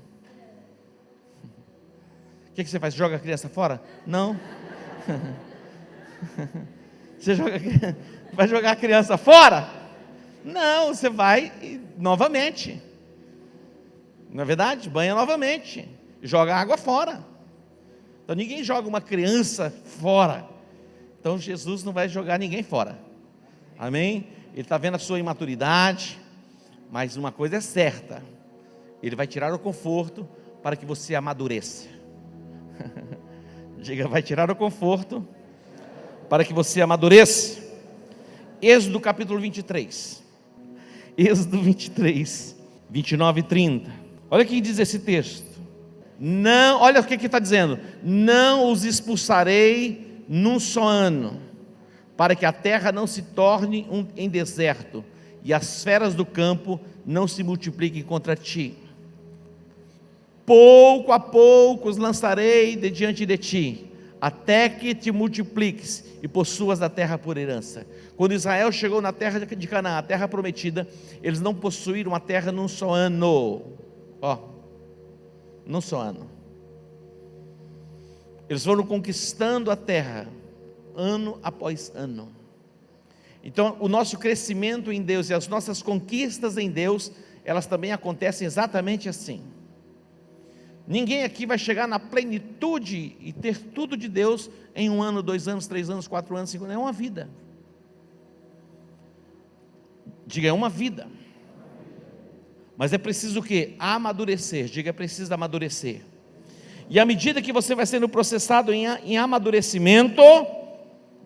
O que você faz? Joga a criança fora? Não. Você vai jogar a criança fora? Não, você vai novamente. Não é verdade? Banha novamente, joga a água fora. Então ninguém joga uma criança fora. Então Jesus não vai jogar ninguém fora, amém? Ele está vendo a sua imaturidade, mas uma coisa é certa, Ele vai tirar o conforto para que você amadureça. Diga, vai tirar o conforto para que você amadureça. Êxodo capítulo 23, Êxodo 23, 29 e 30, olha o que diz esse texto. Não, olha o que está dizendo: não os expulsarei num só ano, para que a terra não se torne em deserto, e as feras do campo não se multipliquem contra ti. Pouco a pouco os lançarei de diante de ti, até que te multipliques e possuas a terra por herança. Quando Israel chegou na terra de Canaã, a terra prometida, eles não possuíram a terra num só ano, num só ano. Eles foram conquistando a terra, ano após ano. Então, o nosso crescimento em Deus e as nossas conquistas em Deus, elas também acontecem exatamente assim. Ninguém aqui vai chegar na plenitude e ter tudo de Deus em 1 ano, 2 anos, 3 anos, 4 anos, 5 anos, é uma vida. Diga, é uma vida. Mas é preciso o quê? Amadurecer. Diga, é preciso amadurecer. E à medida que você vai sendo processado em amadurecimento,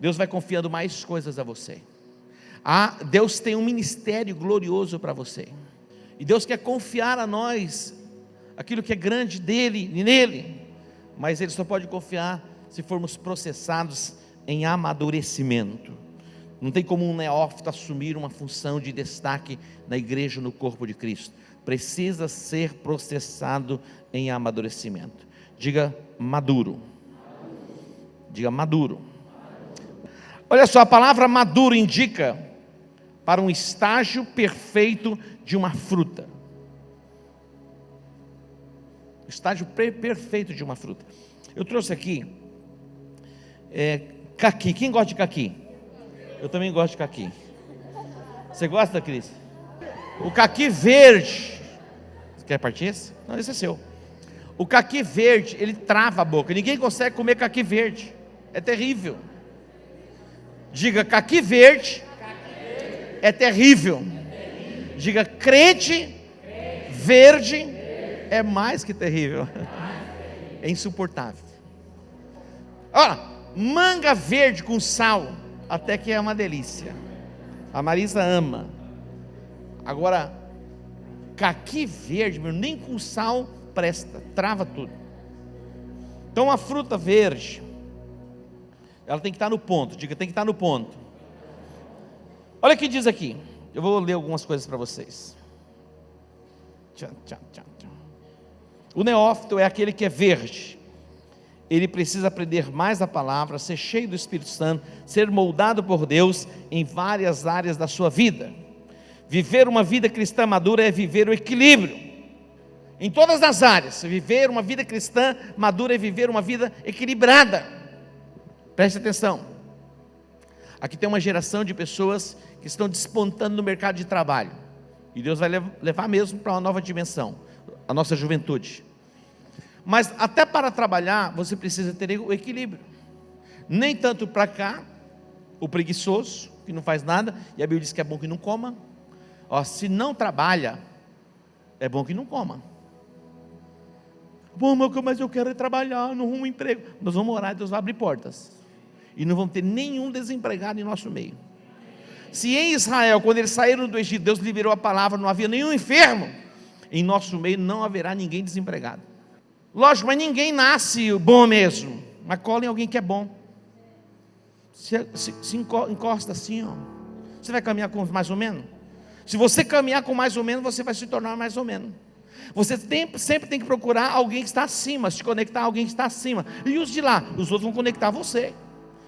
Deus vai confiando mais coisas a você. Deus tem um ministério glorioso para você. E Deus quer confiar a nós aquilo que é grande dele e nele. Mas Ele só pode confiar se formos processados em amadurecimento. Não tem como um neófito assumir uma função de destaque na igreja, no corpo de Cristo. Precisa ser processado em amadurecimento. Diga maduro. Diga maduro. Olha só, a palavra maduro indica para um estágio perfeito de uma fruta. Estágio perfeito de uma fruta. Eu trouxe aqui caqui. Quem gosta de caqui? Eu também gosto de caqui. Você gosta, Cris? O caqui verde. Você quer partir esse? Não, esse é seu. O caqui verde, ele trava a boca. Ninguém consegue comer caqui verde. É terrível. Diga, caqui verde é terrível. Diga, crente verde é mais que terrível. É insuportável. Olha, manga verde com sal, até que é uma delícia. A Marisa ama. Agora, caqui verde, nem com sal presta, trava tudo. Então a fruta verde, ela tem que estar no ponto. Diga, tem que estar no ponto. Olha o que diz aqui. Eu vou ler algumas coisas para vocês. O neófito é aquele que é verde. Ele precisa aprender mais a palavra, ser cheio do Espírito Santo, ser moldado por Deus em várias áreas da sua vida. Viver uma vida cristã madura é viver o equilíbrio em todas as áreas. Viver uma vida cristã madura é viver uma vida equilibrada. Preste atenção. Aqui tem uma geração de pessoas que estão despontando no mercado de trabalho. E Deus vai levar mesmo para uma nova dimensão, a nossa juventude. Mas até para trabalhar, você precisa ter o equilíbrio. Nem tanto para cá, o preguiçoso, que não faz nada, e a Bíblia diz que é bom que não coma. Se não trabalha, é bom que não coma. Bom, mas eu quero trabalhar, não arrumo um emprego. Nós vamos orar e Deus vai abrir portas. E não vamos ter nenhum desempregado em nosso meio. Se em Israel, quando eles saíram do Egito, Deus liberou a palavra, não havia nenhum enfermo, em nosso meio não haverá ninguém desempregado. Lógico, mas ninguém nasce bom mesmo. Mas cola em alguém que é bom. Se encosta assim, você vai caminhar com mais ou menos? Se você caminhar com mais ou menos, você vai se tornar mais ou menos. Você sempre tem que procurar alguém que está acima, se conectar a alguém que está acima. E os de lá, os outros vão conectar você.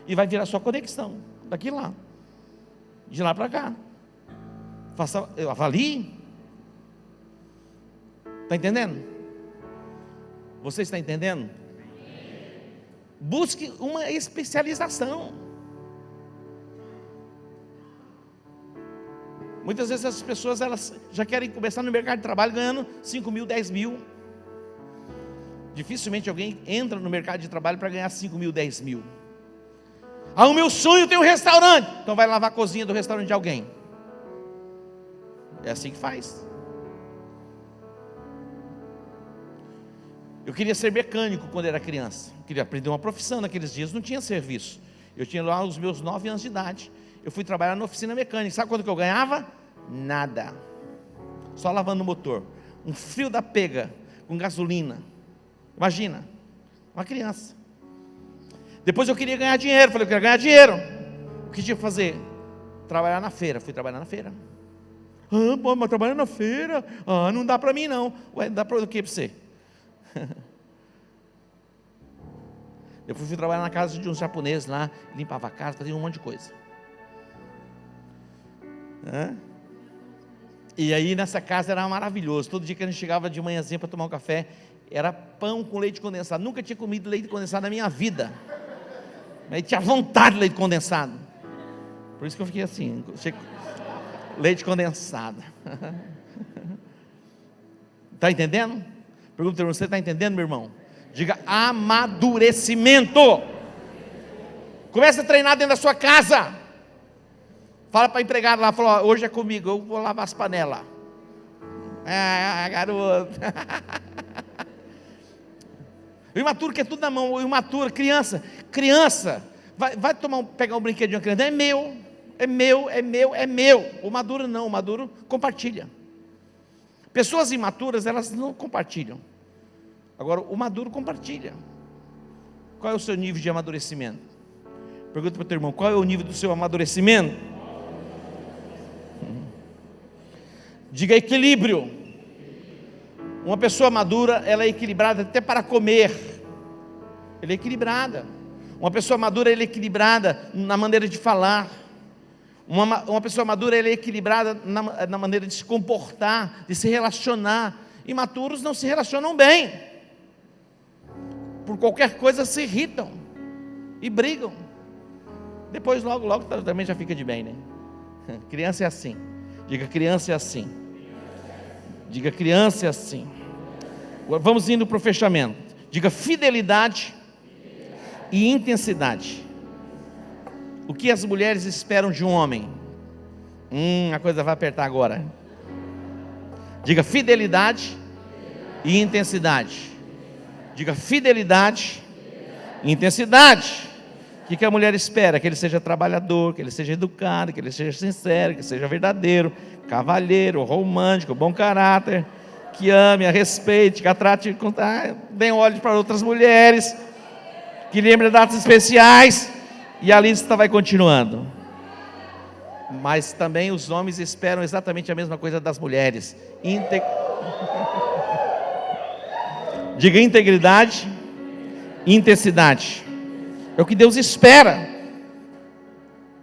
E vai virar sua conexão, daqui lá. De lá para cá. Avalie. Está entendendo? Você está entendendo? Busque uma especialização. Muitas vezes essas pessoas, elas já querem começar no mercado de trabalho ganhando 5 mil, 10 mil. Dificilmente alguém entra no mercado de trabalho para ganhar 5 mil, 10 mil. O meu sonho tem um restaurante. Então vai lavar a cozinha do restaurante de alguém. É assim que faz. Eu queria ser mecânico quando era criança. Eu queria aprender uma profissão naqueles dias. Não tinha serviço. Eu tinha lá os meus 9 anos de idade. Eu fui trabalhar na oficina mecânica. Sabe quanto que eu ganhava? Nada. Só lavando o motor. Um frio da pega, com gasolina. Imagina, uma criança. Depois eu queria ganhar dinheiro, falei, eu quero ganhar dinheiro. O que tinha que fazer? Trabalhar na feira, fui trabalhar na feira. Pô, mas trabalhar na feira? Não dá para mim não. Ué, dá para o que para você? Eu fui trabalhar na casa de uns japoneses lá, limpava a casa, fazia um monte de coisa. E aí nessa casa era maravilhoso. Todo dia que a gente chegava de manhãzinha para tomar um café, era pão com leite condensado. Nunca tinha comido leite condensado na minha vida. Mas tinha vontade de leite condensado. Por isso que eu fiquei assim, leite condensado. Está entendendo? Pergunta para você, está entendendo, meu irmão? Diga amadurecimento. Comece a treinar dentro da sua casa. Fala para a empregada lá, fala, hoje é comigo, eu vou lavar as panelas. Garoto. O imaturo quer tudo na mão. O imaturo, criança, vai pegar um brinquedo de uma criança, é meu. O maduro não, o maduro compartilha. Pessoas imaturas, elas não compartilham. Agora, o maduro compartilha. Qual é o seu nível de amadurecimento? Pergunta para o teu irmão, qual é o nível do seu amadurecimento? Diga equilíbrio. Uma pessoa madura, ela é equilibrada até para comer. Ela é equilibrada. Uma pessoa madura, ela é equilibrada na maneira de falar. Uma pessoa madura, ela é equilibrada na maneira de se comportar, de se relacionar. Imaturos não se relacionam bem. Por qualquer coisa se irritam e brigam. Depois logo também já fica de bem, né? Criança é assim. Diga, criança é assim. Diga, criança é assim. Vamos indo para o fechamento. Diga, fidelidade e intensidade. O que as mulheres esperam de um homem? A coisa vai apertar agora. Diga, fidelidade e intensidade. Diga, fidelidade e intensidade. O que a mulher espera? Que ele seja trabalhador, que ele seja educado, que ele seja sincero, que seja verdadeiro, cavalheiro, romântico, bom caráter, que ame, a respeite, que a trate, dê olhos para outras mulheres, que lembre datas especiais, e a lista vai continuando. Mas também os homens esperam exatamente a mesma coisa das mulheres. Diga integridade e intensidade. É o que Deus espera.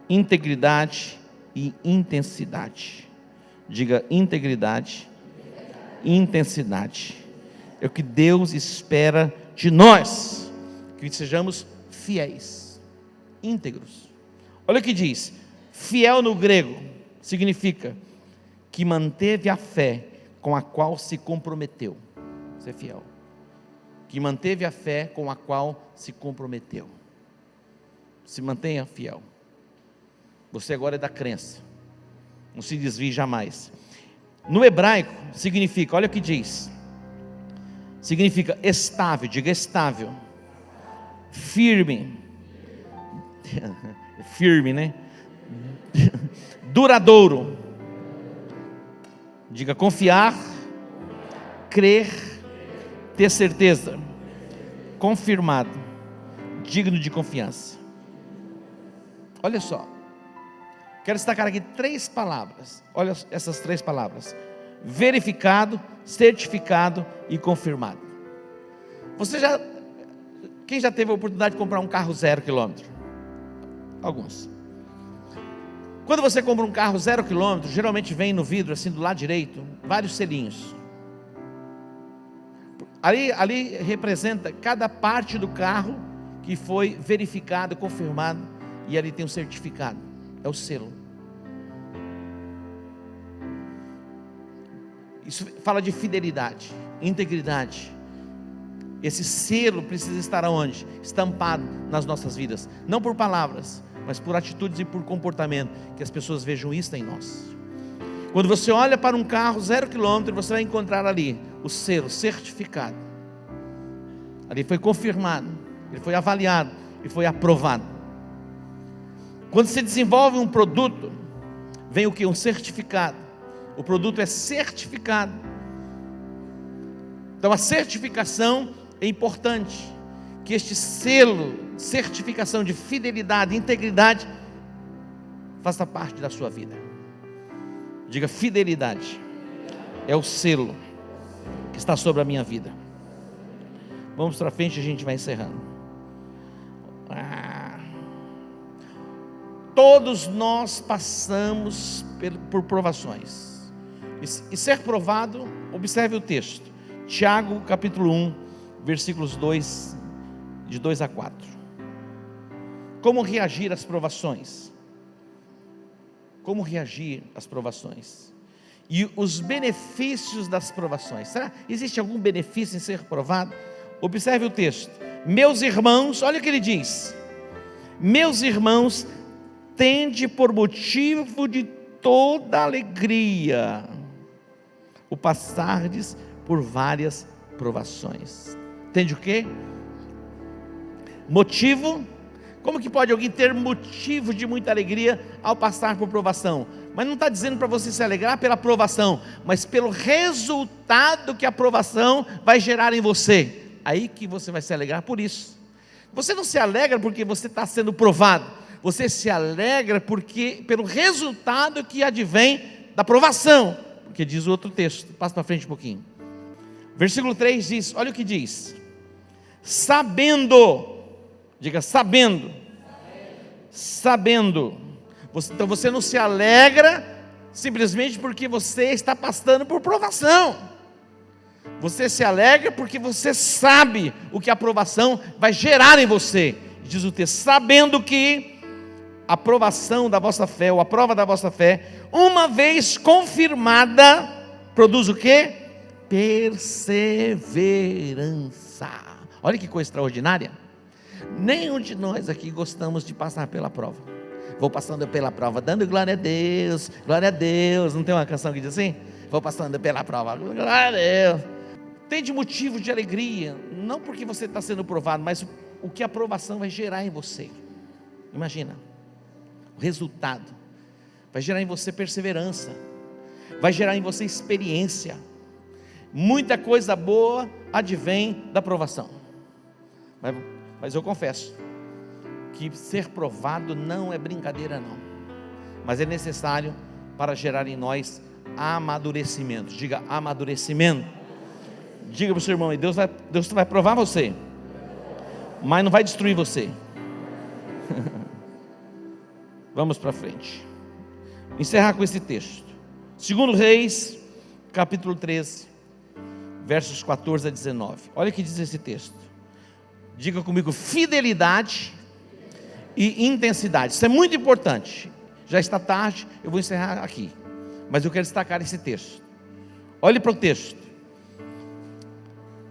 Integridade e intensidade. Diga integridade e intensidade. É o que Deus espera de nós. Que sejamos fiéis, íntegros. Olha o que diz. Fiel no grego significa que manteve a fé com a qual se comprometeu. Ser fiel. Que manteve a fé com a qual se comprometeu. Se mantenha fiel. Você agora é da crença. Não se desvie jamais. No hebraico significa, olha o que diz. Significa estável, diga estável. Firme. Firme, né? Duradouro. Diga confiar, crer, ter certeza. Confirmado. Digno de confiança. Olha só. Quero destacar aqui 3 palavras. Olha essas 3 palavras: verificado, certificado e confirmado. Quem já teve a oportunidade de comprar um carro 0 quilômetro? Alguns. Quando você compra um carro 0 quilômetro, geralmente vem no vidro, assim do lado direito, vários selinhos. Ali representa cada parte do carro que foi verificado, confirmado, e ali tem um certificado, é o selo. Isso fala de fidelidade, integridade. Esse selo precisa estar aonde? Estampado nas nossas vidas, não por palavras, mas por atitudes e por comportamento, que as pessoas vejam isso em nós. Quando você olha para um carro 0 quilômetro, você vai encontrar ali o selo, certificado. Ali foi confirmado, ele foi avaliado e foi aprovado. Quando se desenvolve um produto, vem o que? Um certificado. O produto é certificado. Então a certificação é importante. que este selo, certificação de fidelidade, integridade, faça parte da sua vida. Diga: fidelidade é o selo que está sobre a minha vida. Vamos para frente, a gente vai encerrando. Todos nós passamos por provações, e ser provado, observe o texto, Tiago capítulo 1, versículos 2, de 2 a 4. Como reagir às provações? Como reagir às provações? E os benefícios das provações. Será que existe algum benefício em ser provado? Observe o texto. Meus irmãos, olha o que ele diz: meus irmãos, tende por motivo de toda alegria o passardes por várias provações. Tende o quê? Motivo. Como que pode alguém ter motivo de muita alegria ao passar por provação? Mas não está dizendo para você se alegrar pela provação, mas pelo resultado que a provação vai gerar em você. Aí que você vai se alegrar por isso. Você não se alegra porque você está sendo provado, você se alegra porque pelo resultado que advém da provação. Porque diz o outro texto, passa para frente um pouquinho. Versículo 3 diz, olha o que diz: sabendo, diga sabendo, sabendo. Então você não se alegra simplesmente porque você está passando por provação. Você se alegra porque você sabe o que a provação vai gerar em você. Diz o texto: sabendo que a provação da vossa fé, ou a prova da vossa fé, uma vez confirmada, produz o quê? Perseverança. Olha que coisa extraordinária. Nenhum de nós aqui gostamos de passar pela prova. Vou passando pela prova, dando glória a Deus, glória a Deus. Não tem uma canção que diz assim? Vou passando pela prova, glória a Deus. Tem de motivo de alegria, não porque você está sendo provado, mas o que a provação vai gerar em você. Imagina, o resultado vai gerar em você perseverança, vai gerar em você experiência. Muita coisa boa advém da provação. Mas eu confesso que ser provado não é brincadeira não, mas é necessário para gerar em nós amadurecimento. Diga amadurecimento. Diga para o seu irmão: Deus vai provar você, mas não vai destruir você. Vamos para frente, encerrar com esse texto. 2 Reis, capítulo 13, versos 14 a 19. Olha o que diz esse texto. Diga comigo: fidelidade e intensidade. Isso é muito importante. Já está tarde, eu vou encerrar aqui, mas eu quero destacar esse texto. Olhe para o texto.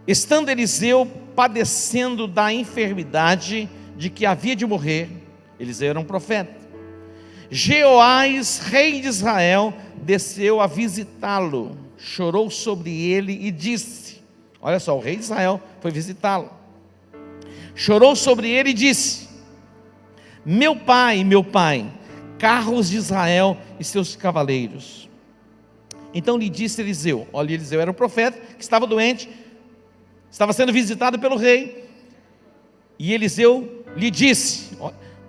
Estando Eliseu padecendo da enfermidade de que havia de morrer, Eliseu era um profeta, Jeoás, rei de Israel, desceu a visitá-lo, chorou sobre ele e disse, olha só, o rei de Israel foi visitá-lo, chorou sobre ele e disse: meu pai, carros de Israel e seus cavaleiros. Então lhe disse Eliseu, olha, Eliseu era um profeta que estava doente, estava sendo visitado pelo rei, e Eliseu lhe disse: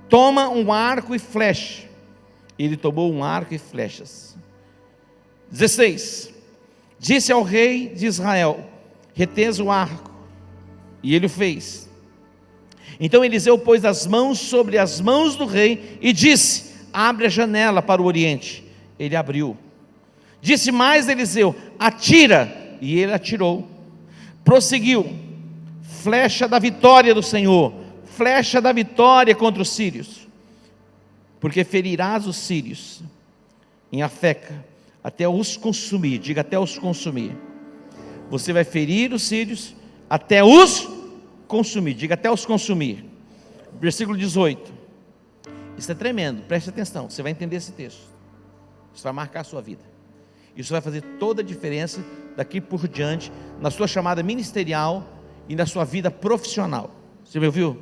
toma um arco e flecha. Ele tomou um arco e flechas. 16, disse ao rei de Israel: retens o arco, e ele o fez. Então Eliseu pôs as mãos sobre as mãos do rei e disse: abre a janela para o oriente. Ele abriu. Disse mais Eliseu: atira, e ele atirou. Prosseguiu: flecha da vitória do Senhor, flecha da vitória contra os sírios, porque ferirás os sírios em Afeca, até os consumir. Diga: até os consumir. Você vai ferir os sírios até os consumir. Diga: até os consumir. Versículo 18. Isso é tremendo, preste atenção, você vai entender esse texto. Isso vai marcar a sua vida. Isso vai fazer toda a diferença daqui por diante, na sua chamada ministerial e na sua vida profissional. Você me ouviu?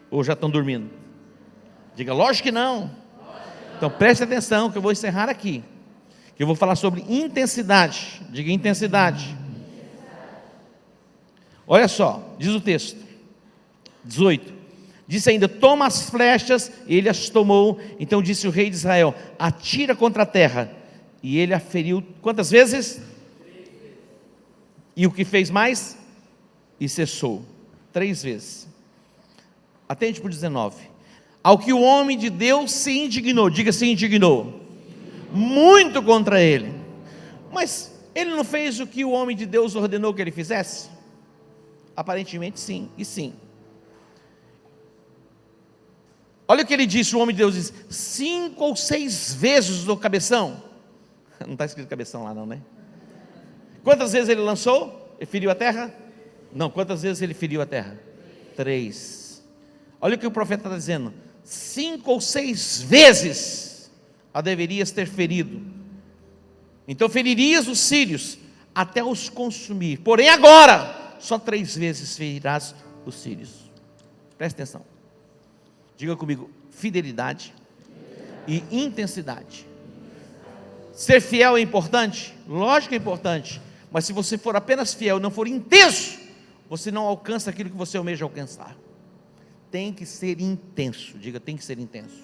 Ou já estão dormindo? Diga: lógico que não. Então preste atenção que eu vou encerrar aqui, que eu vou falar sobre intensidade. Diga: intensidade. Olha só, diz o texto, 18, disse ainda: toma as flechas, e ele as tomou. Então disse o rei de Israel: atira contra a terra, e ele a feriu, quantas vezes? E o que fez mais? E cessou, 3 vezes. Atente para o 19, ao que o homem de Deus se indignou, diga se indignou, muito contra ele. Mas ele não fez o que o homem de Deus ordenou que ele fizesse? Aparentemente sim, e sim. Olha o que ele disse, o homem de Deus disse: 5 ou 6 vezes o cabeção. Não está escrito cabeção lá não, né? Quantas vezes ele lançou? Ele feriu a terra? Não, quantas vezes ele feriu a terra? 3. Olha o que o profeta está dizendo: 5 ou 6 vezes a deverias ter ferido. Então feririas os sírios até os consumir. Porém agora, só 3 vezes ferirás os sírios. Preste atenção. Diga comigo: fidelidade e intensidade. Ser fiel é importante? Lógico que é importante. Mas se você for apenas fiel e não for intenso, você não alcança aquilo que você almeja alcançar. Tem que ser intenso. Diga, tem que ser intenso.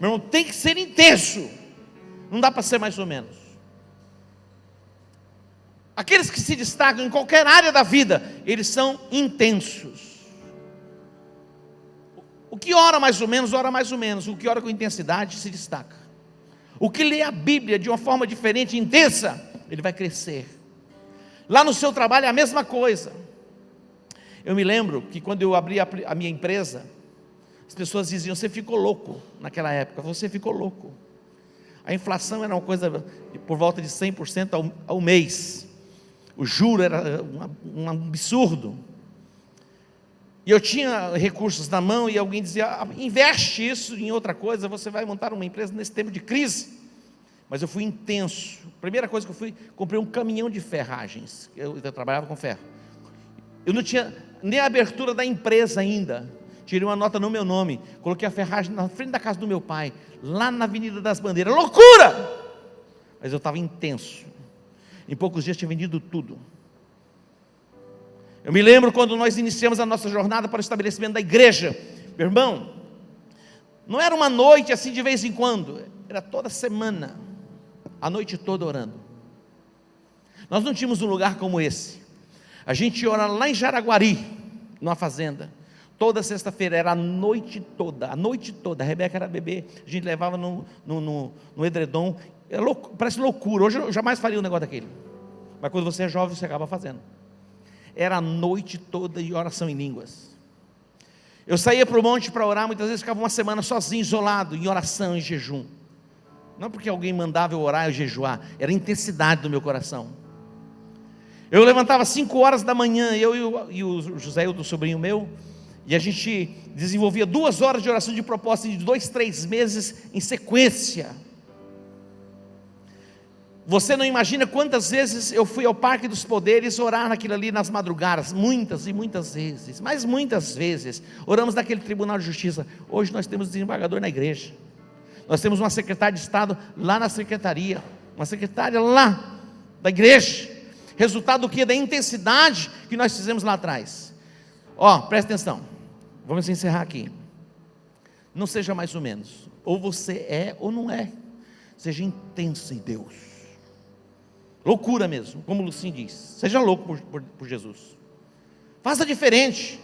Meu irmão, tem que ser intenso. Não dá para ser mais ou menos. Aqueles que se destacam em qualquer área da vida, eles são intensos. O que ora mais ou menos, ora mais ou menos. O que ora com intensidade, se destaca. O que lê a Bíblia de uma forma diferente, intensa, ele vai crescer. Lá no seu trabalho é a mesma coisa. Eu me lembro que quando eu abri a minha empresa, as pessoas diziam: você ficou louco naquela época, você ficou louco. A inflação era uma coisa por volta de 100% ao mês. O juro era um absurdo. E eu tinha recursos na mão e alguém dizia: investe isso em outra coisa, você vai montar uma empresa nesse tempo de crise. Mas eu fui intenso. Primeira coisa que eu fui, comprei um caminhão de ferragens. Eu trabalhava com ferro. Eu não tinha nem a abertura da empresa ainda. Tirei uma nota no meu nome, coloquei a ferragem na frente da casa do meu pai, lá na Avenida das Bandeiras. Loucura! Mas eu estava intenso. Em poucos dias tinha vendido tudo. Eu me lembro quando nós iniciamos a nossa jornada para o estabelecimento da igreja. Meu irmão, não era uma noite assim de vez em quando, era toda semana, a noite toda orando. Nós não tínhamos um lugar como esse. A gente ia orar lá em Jaraguari, numa fazenda. Toda sexta-feira, era a noite toda. A Rebeca era bebê, a gente levava no edredom. Parece loucura. Hoje eu jamais faria um negócio daquele. Mas quando você é jovem, você acaba fazendo. Era a noite toda de oração em línguas. Eu saía para o monte para orar, muitas vezes ficava uma semana sozinho, isolado, em oração, em jejum. Não porque alguém mandava eu orar e jejuar, era a intensidade do meu coração. Eu levantava 5 horas da manhã, eu e o José, o sobrinho meu, e a gente desenvolvia 2 horas de oração de propósito de 2, 3 meses em sequência. Você não imagina quantas vezes eu fui ao Parque dos Poderes orar naquilo ali nas madrugadas, muitas e muitas vezes, mas muitas vezes, oramos naquele Tribunal de Justiça. Hoje nós temos desembargador na igreja, nós temos uma secretária de Estado lá na secretaria, uma secretária lá da igreja, resultado do que? Da intensidade que nós fizemos lá atrás. Presta atenção, vamos encerrar aqui. Não seja mais ou menos, ou você é ou não é, seja intenso em Deus. Loucura mesmo, como o Lucinho diz. Seja louco por Jesus. Faça diferente.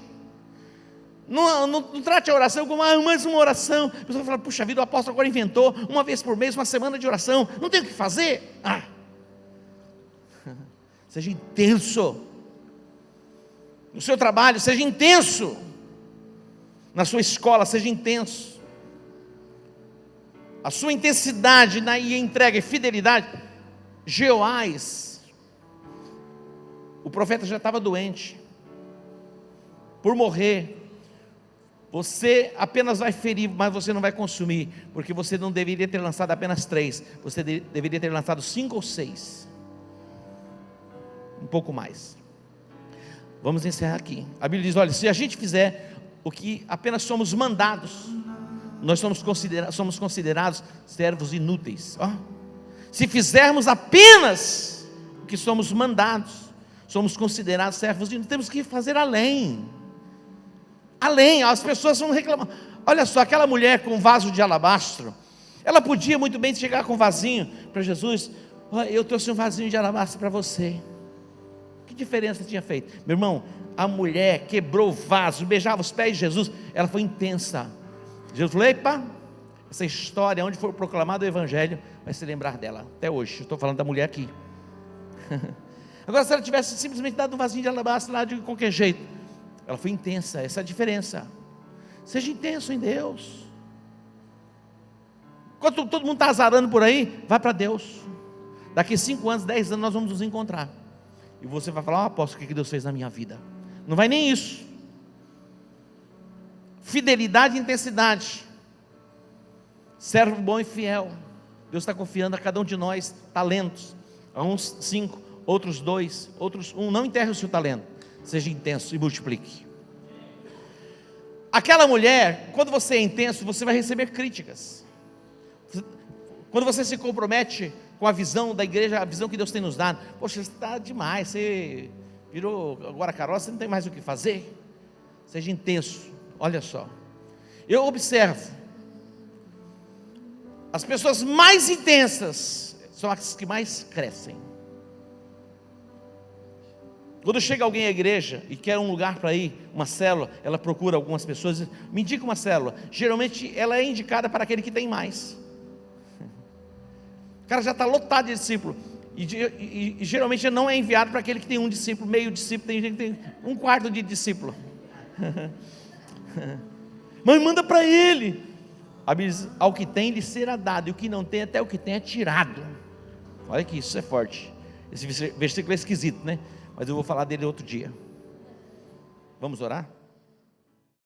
Não trate a oração como mais uma oração. A pessoa fala: puxa vida, o apóstolo agora inventou 1 vez por mês, uma semana de oração. Não tem o que fazer? Seja intenso. No seu trabalho, seja intenso. Na sua escola, seja intenso. A sua intensidade e entrega e fidelidade. Jeoás, o profeta já estava doente, por morrer. Você apenas vai ferir, mas você não vai consumir, porque você não deveria ter lançado apenas 3, você deveria ter lançado 5 ou 6, um pouco mais. Vamos encerrar aqui. A Bíblia diz: olha, se a gente fizer o que apenas somos mandados, nós somos considerados servos inúteis. Se fizermos apenas o que somos mandados, somos considerados servos de Deus, temos que fazer além. Além, as pessoas vão reclamar. Olha só, aquela mulher com vaso de alabastro, ela podia muito bem chegar com um vasinho para Jesus. Eu trouxe um vasinho de alabastro para você. Que diferença tinha feito? Meu irmão, a mulher quebrou o vaso, beijava os pés de Jesus, ela foi intensa. Jesus falou: epa, essa história, onde for proclamado o Evangelho, vai se lembrar dela, até hoje. Eu estou falando da mulher aqui. Agora, se ela tivesse simplesmente dado um vasinho de alabastro lá de qualquer jeito, ela foi intensa, essa é a diferença. Seja intenso em Deus. Enquanto todo mundo está azarando por aí, vai para Deus. Daqui 5 anos, 10 anos, nós vamos nos encontrar. E você vai falar: apóstolo, o que Deus fez na minha vida? Não vai nem isso. Fidelidade e intensidade. Servo bom e fiel. Deus está confiando a cada um de nós talentos. A uns 5, outros 2, outros 1. Não enterre o seu talento. Seja intenso e multiplique. Aquela mulher, quando você é intenso, você vai receber críticas. Quando você se compromete com a visão da igreja, a visão que Deus tem nos dado: poxa, você está demais, você virou agora carroça, você não tem mais o que fazer. Seja intenso. Olha só, eu observo, as pessoas mais intensas são as que mais crescem. Quando chega alguém à igreja e quer um lugar para ir, uma célula, ela procura algumas pessoas e diz: me indica uma célula. Geralmente ela é indicada para aquele que tem mais. O cara já está lotado de discípulo. E geralmente não é enviado para aquele que tem um discípulo, meio discípulo, tem gente que tem 1/4 de discípulo. Mas manda para ele. A Bíblia diz: ao que tem lhe será dado, e o que não tem, até o que tem é tirado. Olha que isso é forte. Esse versículo é esquisito, né? Mas eu vou falar dele outro dia. Vamos orar?